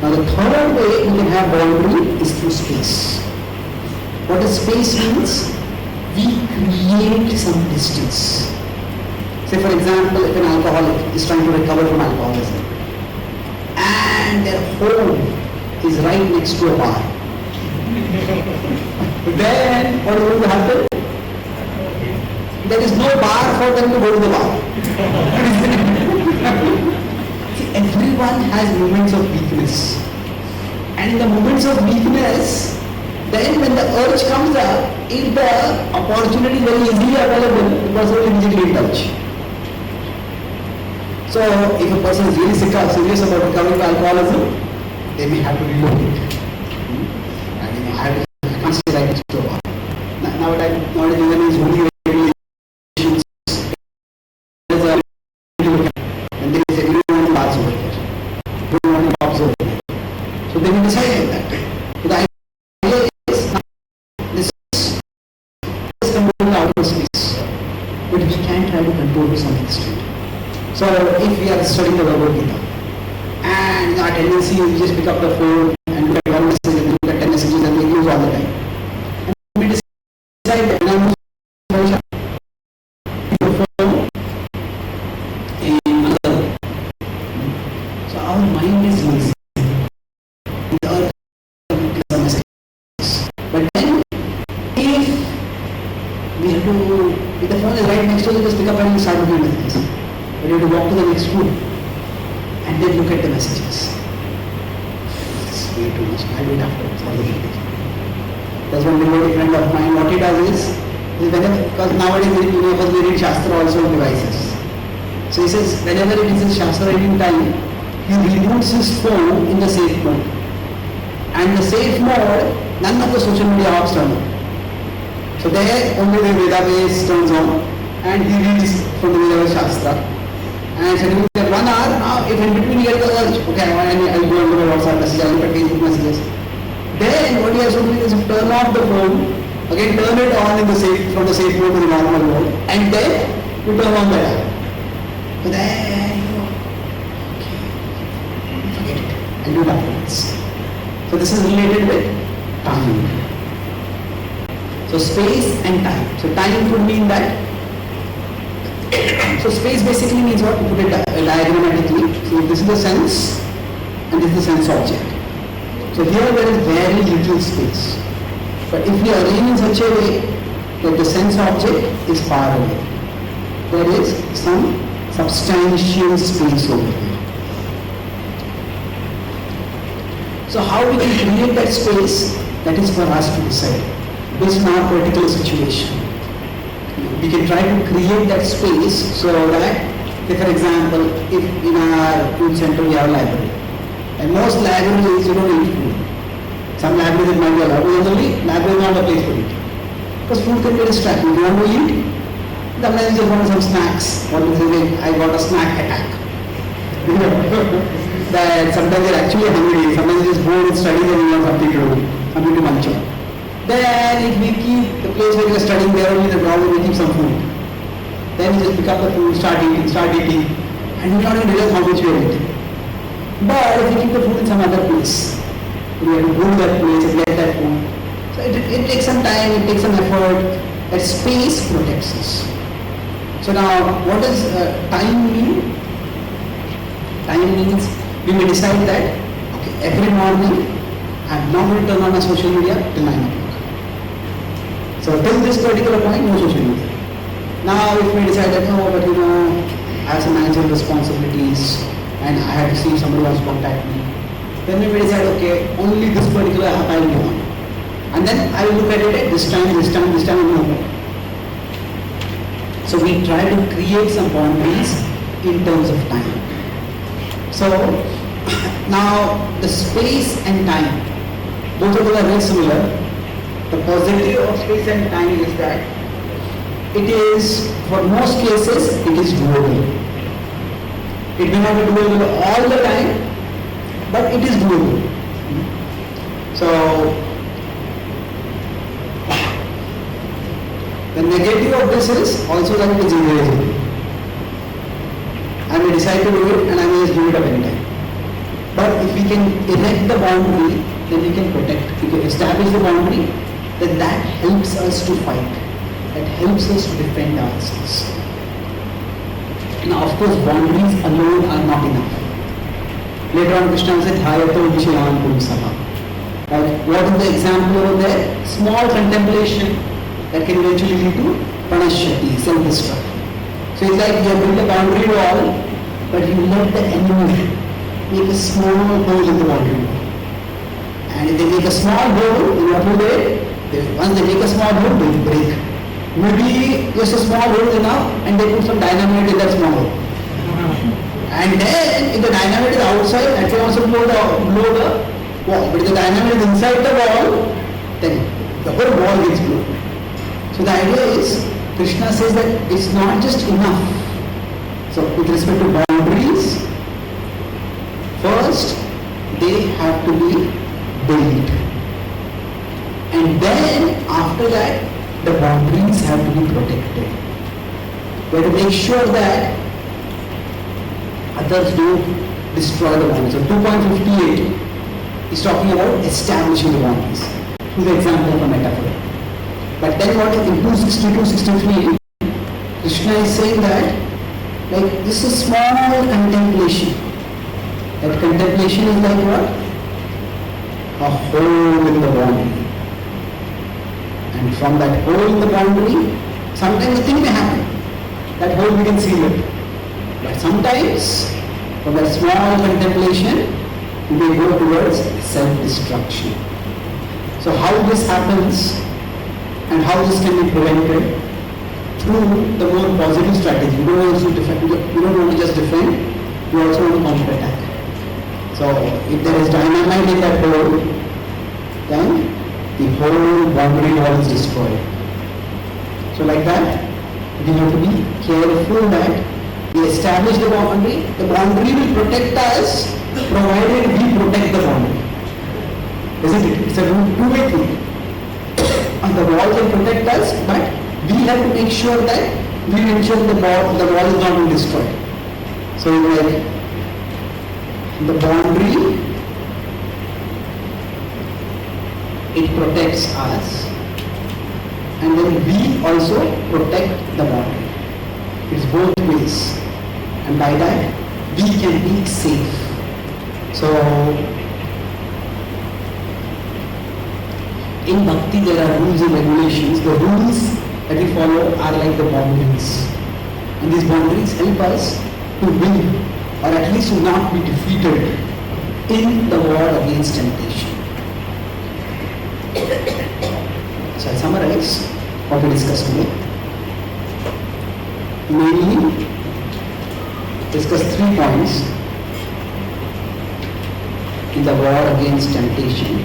Now the third way we can have boundary is through space. What does space means? We create some distance. Say for example, if an alcoholic is trying to recover from alcoholism and their home is right next to a bar, then what is going to happen? There is no bar for them to go to the bar. See, everyone has moments of weakness. And in the moments of weakness, then when the urge comes up, if the opportunity is very easily available, the person will immediately indulge. So if a person is really serious about recovering from alcoholism, they may have to relocate. And I can't stay right next to a bar. Nowadays even is only regulations. And there is everyone bars over here. Everyone bars over here. So they will decide like that. So the idea is this is control outer space, but we can try to control to some extent. So if we are studying the Bhagavad Gita and our tendency is we just pick up the phone and look at one message and look at 10 messages and we use all the time. And we decide that I'm the phone in another. So our mind is lazy. The earth is a message. But then if we have to, if the phone is right next to us, just pick up and start looking at messages. But you have to walk to the next room and then look at the messages. It's way too much. I'll wait afterwards. That's one devotee friend of mine. What he does is whenever, because nowadays many of us we read Shastra also on devices. So he says whenever it is in Shastra reading time, he reboots his phone in the safe mode. And the safe mode, none of the social media apps turn on. So there only the Veda base turns on and he reads from the Veda Shastra. And suddenly that 1 hour, now if in between you get the urge, okay, I'll go into my WhatsApp message, I'll look at Facebook messages. Then what he has to do is turn off the phone, again turn it on in the safe, from the safe mode to the normal mode, and then you turn on the app. So then you go, okay, forget it, and do it afterwards. So this is related with time. So space and time. So time could mean that. So space basically means what? You put it diagrammatically. So this is the sense and this is the sense object. So here there is very little space. But if we arrange in such a way that the sense object is far away, there is some substantial space over here. So how we can create that space, that is for us to decide based on our particular situation. We can try to create that space so that, for example, if in our food center we have a library, and most libraries you don't eat food. Some libraries might be allowed, usually library is not a place for it. Because food can be distracting. If you want to eat, sometimes you just want some snacks. What is it? I got a snack attack. That sometimes you're actually hungry, sometimes you're just bored with studying and you want something to do, something to munch on. Then if we keep the place where we are studying there only the problem, we keep some food. Then we just pick up the food, start eating, and we don't even realize how much we are eating. But if we keep the food in some other place, we have to go to that place and get that food. So it takes some time, it takes some effort. That space protects us. So now, what does time mean? Time means we may decide that, okay, every morning I'm not going to turn on my social media till 9 o'clock. So till this particular point, no social media. Now if we decide that no, but I have some managerial responsibilities and I have to see if somebody wants to contact me, then we may decide, okay, only this particular app I will be on. And then I will look at it at this time, and no more. So we try to create some boundaries in terms of time. So now the space and time, both of them are very similar. The positive of space and time is that it is, for most cases, it is doable. It may not be doable all the time, but it is doable. So the negative of this is also that it is invasive. I may decide to do it and I may just give it up anytime. But if we can erect the boundary, then we can protect. If we can establish the boundary, then that helps us to fight. That helps us to defend ourselves. Now, of course, boundaries alone are not enough. Later on, Krishna said, Hayato Vichayan Pumsaha. Like, what is the example over there? Small contemplation that can eventually lead to Pranashati, self-destruct. So it's like you have built a boundary wall, but you let the enemy make a small hole in the boundary wall. And if they make a small hole, then what will they? Once they make a small hole, they will break. Maybe just a small hole is enough, and they put some dynamite in that small hole. And then, if the dynamite is outside, that can also blow the wall. But if the dynamite is inside the wall, then the whole wall gets blown. So the idea is, Krishna says that it's not just enough. So with respect to boundaries, first they have to be built. And then after that, the boundaries have to be protected. We have to make sure that others don't destroy the boundaries. So 2.58 is talking about establishing the boundaries through the example of a metaphor. But then what in 262, 63, Krishna is saying that like this is small contemplation. That contemplation is like what? A hole in the boundary. And from that hole in the boundary, sometimes a thing may happen. That hole we can seal it. But sometimes, from that small contemplation, we may go towards self-destruction. So how this happens and how this can be prevented? Through the more positive strategy. You don't want to just defend, you also want to counter-attack. So if there is dynamite in that hole, then the whole boundary wall is destroyed. So like that, we have to be careful that we establish the boundary will protect us provided we protect the boundary. Isn't it? It's a two-way thing. And the wall can protect us, but we have to make sure that we ensure the wall is not being destroyed. So like the boundary, it protects us, and then we also protect the boundary. It's both ways, and by that we can be safe. So in Bhakti there are rules and regulations. The rules that we follow are like the boundaries, and these boundaries help us to win, or at least to not be defeated in the war against temptation. So I summarize what we discussed today. Mainly discuss 3 points in the war against temptation.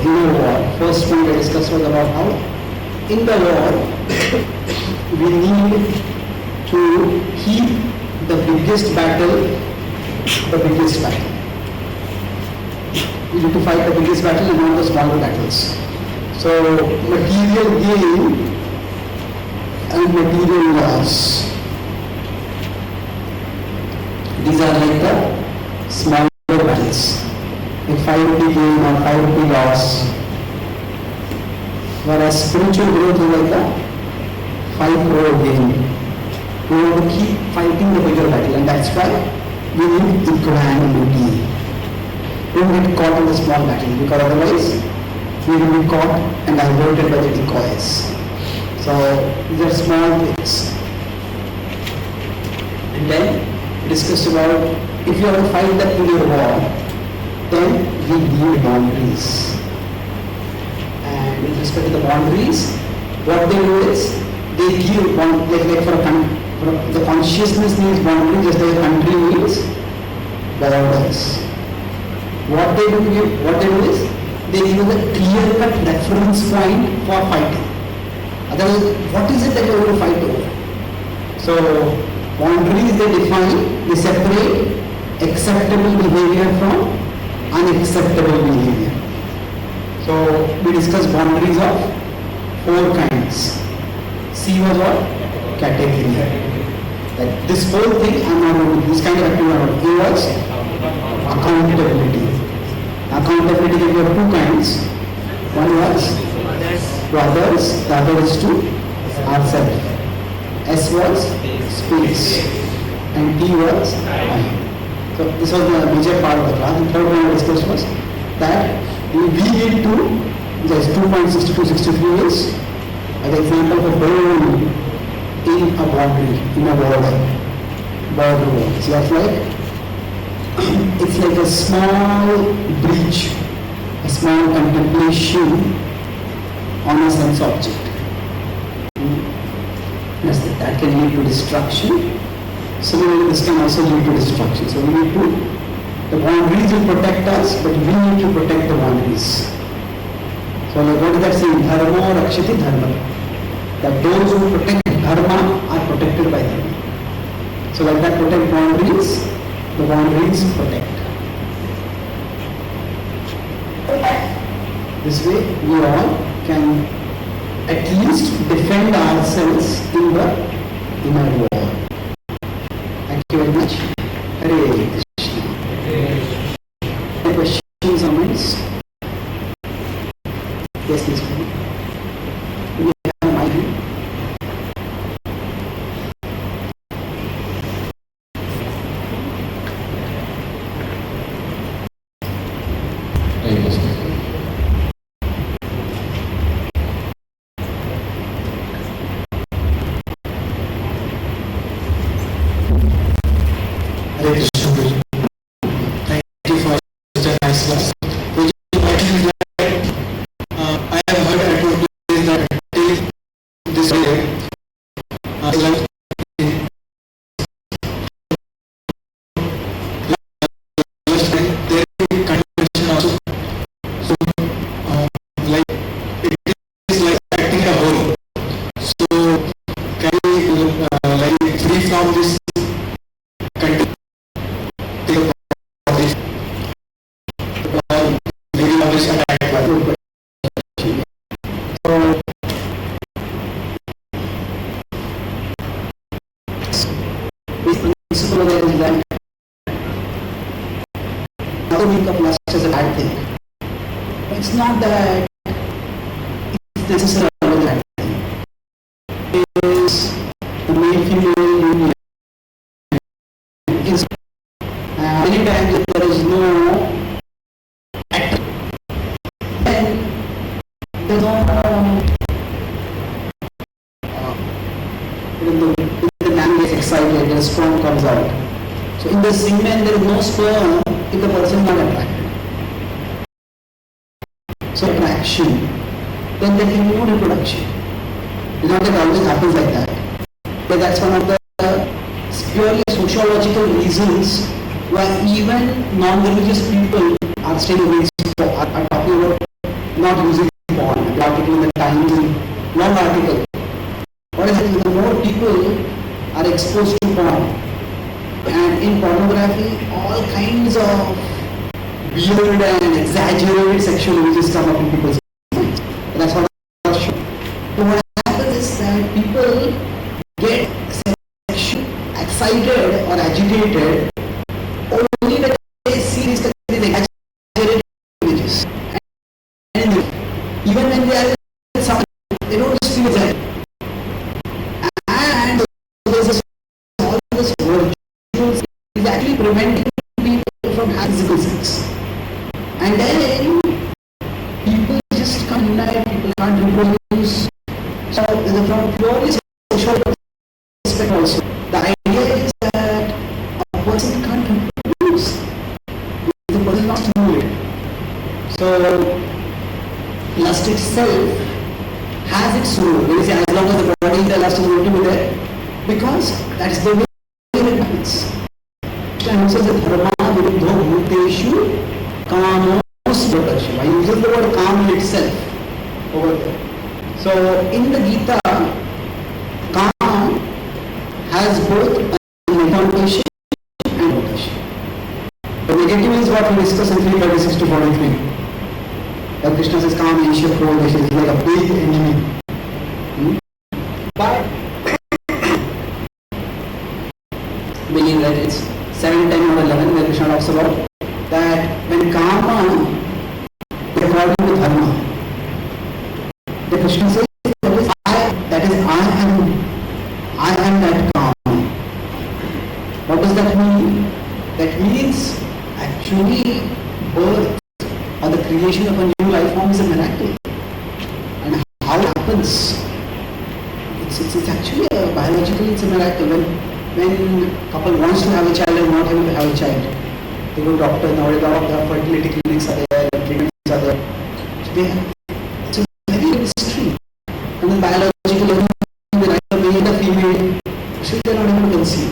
The inner war. First point I discussed was about how in the war we need to keep the biggest battle. We need to fight the biggest battle and not the smaller battles. So material gain and material loss, these are like the smaller battles, like 5 rupee gain or 5 rupee loss, whereas spiritual growth is like the 5 crore gain. We want to keep fighting the bigger battle, and that's why we need equanimity. Don't get caught in the small battle, because otherwise he will be caught and alerted by the decoys. So these are small things. And then we discussed about if you have to fight the inner war, then we need boundaries. And with respect to the boundaries, what they do is they give like for the consciousness needs boundaries just like a country needs borders. What they do is they give a clear-cut reference point for fighting. Otherwise, what is it that you are going to fight over? So, boundaries they define, they separate acceptable behavior from unacceptable behavior. So, we discussed boundaries of 4 kinds. C was what? Category. Like this whole thing, I'm not going to do this kind of activity. A was accountability. Accountability can be of 2 kinds. One was to others, the other is to ourselves. S was space and T was time. So this was the major part of the class. The third one I discussed was that we need to just 2.6263 is an example of a bone in a boundary, in a border wall. So that's like it's like a small breach, a small contemplation on a sense object. That can lead to destruction. Similarly, this can also lead to destruction. So we need to, the boundaries will protect us, but we need to protect the boundaries. So like what is that saying? Dharma or Rakshati Dharma. That those who protect Dharma are protected by Dharma. So like that protect boundaries, the boundaries protect. This way we all can at least defend ourselves in the inner war. Thank you very much. Hare Krishna. Any questions or comments? Yes, please. We have my hand. It's not that it's necessarily that it is the male-female union. Many times if there is no act, then there is no the man gets excited, the sperm comes out. So in the semen there is no sperm if the person is not attracted. So attraction, then there can be no reproduction. It's not that it always happens like that. But that's one of the purely sociological reasons why even non-religious people are still against, are talking about not using porn. The article in the Times, long article. What is happening? The more people are exposed to porn, and in pornography, all kinds of weird and exaggerated sexual images come up in people's minds. That's what I'm sure. So what happens is that people get sexually excited or agitated only when they see these exaggerated images. And even when they are with someone, they don't just feel it. And there's all this virtual is actually preventing people from having physical sex. And then people just can't reproduce. So from purely sexual perspective also, the idea is that a person can't reproduce if the person not to do it. So lust itself has its role. When you say as long as the body is there, lust is going to be there, because that is the way it happens. And also the dharma viruddho bhuteshu kamos bhuteshu. I use the word kam itself over there. So in the Gita, kam has both an connotation and bhuteshu. The negative is what we discussed in 336 to 43. When Krishna says kam isha krodesha is like a big enemy. But believe that it's 7, 10 or 11 where Krishna talks about that when karma is according to dharma, the Krishna says that is I am that karma. What does that mean? That means actually birth or the creation of a new life form is a miracle. And how it happens? It's actually biologically it's a miracle. When a couple wants to have a child and not able to have a child, they go to doctor. Nowadays a lot of the fertility clinics are there, treatments are there. So it's a very mystery. And then biologically, the male and the female, actually they are not able to conceive.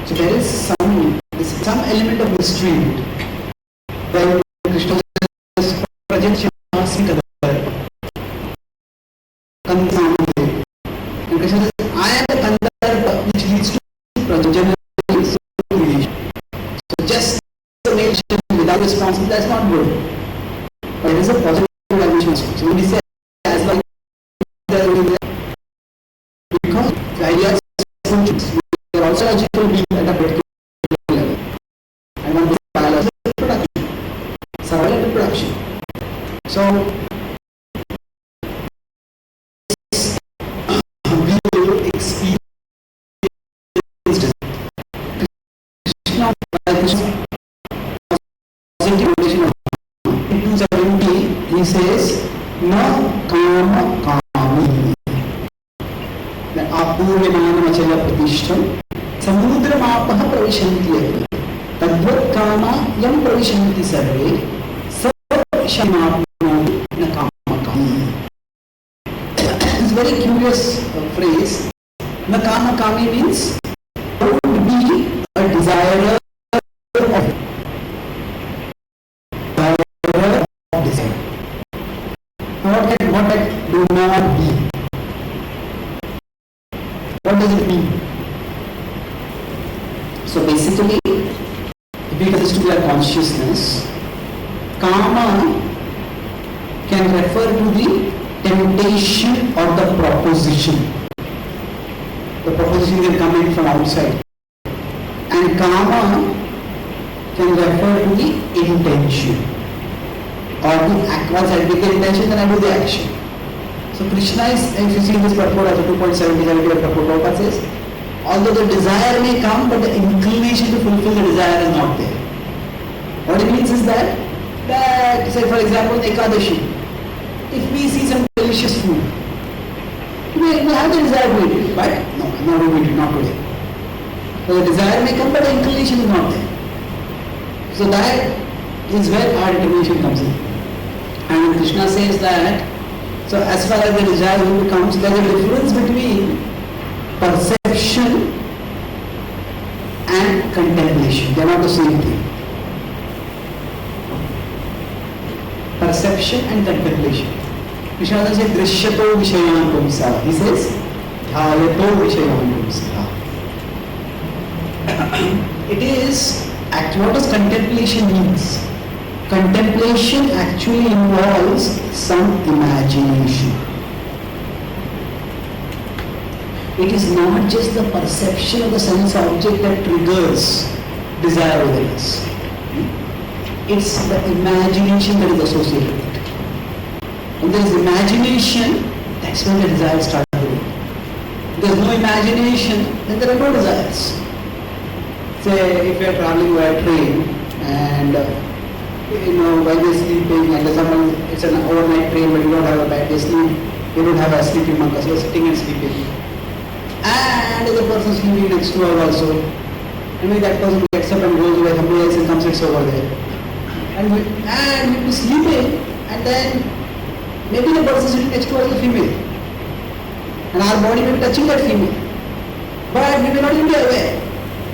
So there is some element of mystery in it. When Krishna says, Prajat Shivasi Kadar, Kandam, and Krishna says, I am the Kandar which leads to progeny creation. So just the male without responsibility, that's not good. But there is a positive dimension. So when we say as long as because the idea is functions, we are also logical being at a particular level. And one biological production, survival and reproduction. So we will experience in 270 he says no kama kami that apurvanam achala pratishtham samudra mapah pravishanti tadvat kama yam pravishanti sarve sarvashamapnoti na kama kami. It's a very curious phrase. Na kama kami means don't be a desirer of desire. What that do not be. What does it mean? So basically, if we consider our consciousness, karma can refer to the temptation or the proposition. The proposition can come in from outside. And karma can refer to the intention. Or the act. Once I make the intention, then I do the action. So Krishna is, if you see this purport as a 2.77 purport, Prabhupada says, although the desire may come, but the inclination to fulfill the desire is not there. What it means is that say for example, Ekadashi, if we see some delicious food, we have the desire to eat it, but no, I'm not going to eat it, not today. So the desire may come, but the inclination is not there. So that is where our determination comes in. And Krishna says that, so as far as the desire comes, there is a difference between perception and contemplation. They are not the same thing. Perception and contemplation. Krishna doesn't say drishyato vishayan pumsa. He says dhyayato vishayan pumsa. It is, what does contemplation means? Contemplation actually involves some imagination. It is not just the perception of the sense object that triggers desire within us. It's the imagination that is associated with it. When there is imagination, that's when the desire starts growing. If there is no imagination, then there are no desires. Say, if you are traveling by train and while they're sleeping, and someone, it's an overnight train, but you don't have a bed, they sleep, you don't have a sleeping monk, so you're sitting and sleeping. And the person sleeping next to her also. And maybe that person gets up and goes away, somebody else and comes sits over there. And we'll be sleeping, and then maybe the person sitting next to us is a female. And our body may be touching that female. But we may not even be aware.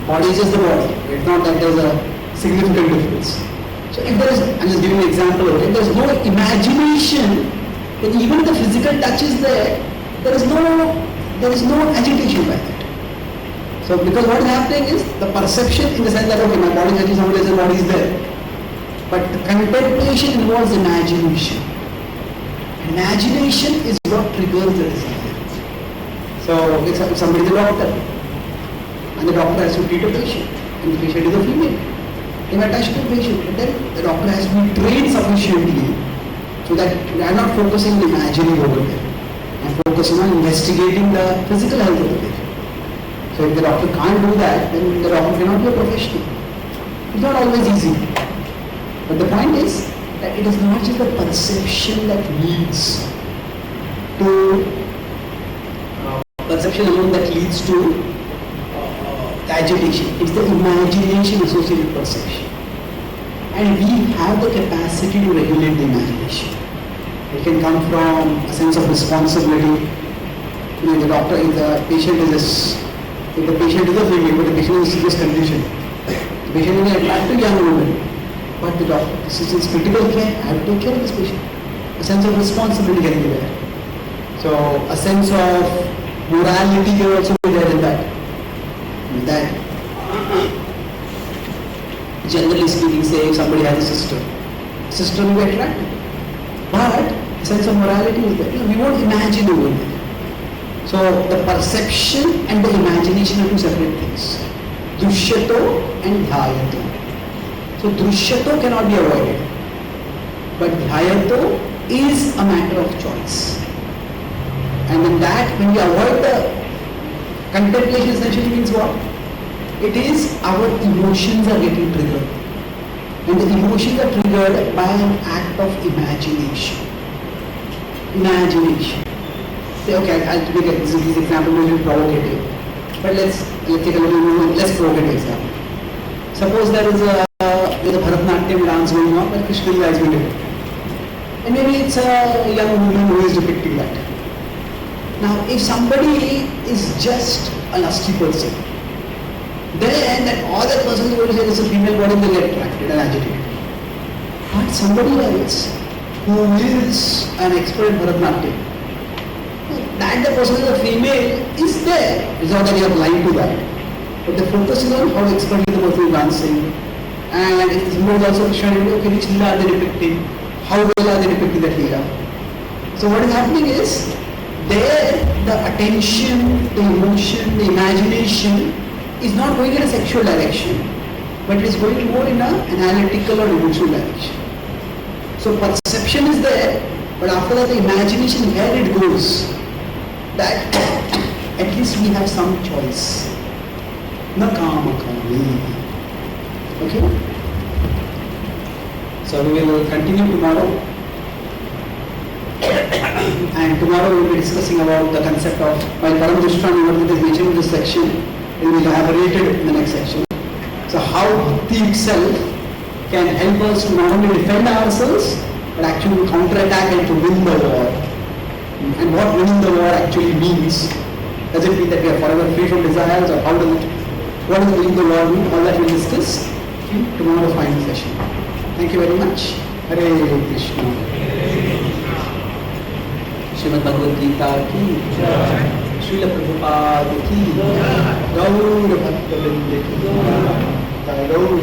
Body is just the body. It's not that there's a significant difference. So if there is, I'm just giving an example of it, if there is no imagination, then even the physical touch is there, there is no agitation by that. So because what is happening is the perception in the sense that, okay, my body is touching somebody else's body is there. But the contemplation involves imagination. Imagination is what triggers the desire. So if somebody is a doctor, and the doctor has to treat a patient, and the patient is a female, they may touch the patient, but then the doctor has to be trained sufficiently so that we are not focusing on imagining over there, and focusing on investigating the physical health of the patient. So if the doctor can't do that, then the doctor cannot be a professional. It's not always easy. But the point is that it is not just the perception that leads to perception alone that leads to the agitation. It's the imagination associated with perception. And we have the capacity to regulate the imagination. It can come from a sense of responsibility. The doctor, if the patient is a female, but the patient is in serious condition, the patient is an attractive young woman, but the doctor, this is critical care, I have to take care of this patient. A sense of responsibility can be there. So a sense of morality can also be there in that. Generally speaking, say if somebody has a sister will be attractive. But a sense of morality is there. We won't imagine over there. So the perception and the imagination are two separate things. Drushyato and dhyato. So drushyato cannot be avoided. But dhyato is a matter of choice. And in that, when we avoid the contemplation, essentially means what? It is our emotions are getting triggered. And the emotions are triggered by an act of imagination. Imagination. Say, okay, I'll take this example, a little provocative. But let's take a little less provocative example. Suppose there is a Bharatanatyam dance going on, but Krishna is being depicted. And maybe it's a young woman who is depicting that. Now, if somebody is just a lusty person, then that all that person is going to say is a female body, will get attracted and agitated. But somebody else who is an expert in Bharatanatyam, that the person is a female is there. It's not that you are blind to that. But the focus is on how expertly the person is dancing. And if somebody is also showing, okay, which Leela are they depicting? How well are they depicting that Leela? So what is happening is, there the attention, the emotion, the imagination is not going in a sexual direction, but it is going more in an analytical or emotional direction. So perception is there, but after that the imagination, where it goes, that at least we have some choice. Na kama kami. Okay? So we will continue tomorrow. And tomorrow we will be discussing about the concept of, while Param Drishtani is mentioned in this section, we will elaborate it in the next section. So how bhakti itself can help us to not only defend ourselves, but actually counterattack and to win the war. And what winning the war actually means. Does it mean that we are forever free from desires, or what does winning the war mean? All that we will discuss in tomorrow's final session. Thank you very much. Hare Krishna. Srimad Bhagavad Gita ki jai, Srila Prabhupada ki jai, Gaur Bhakta Vrinda ki jai, Gaur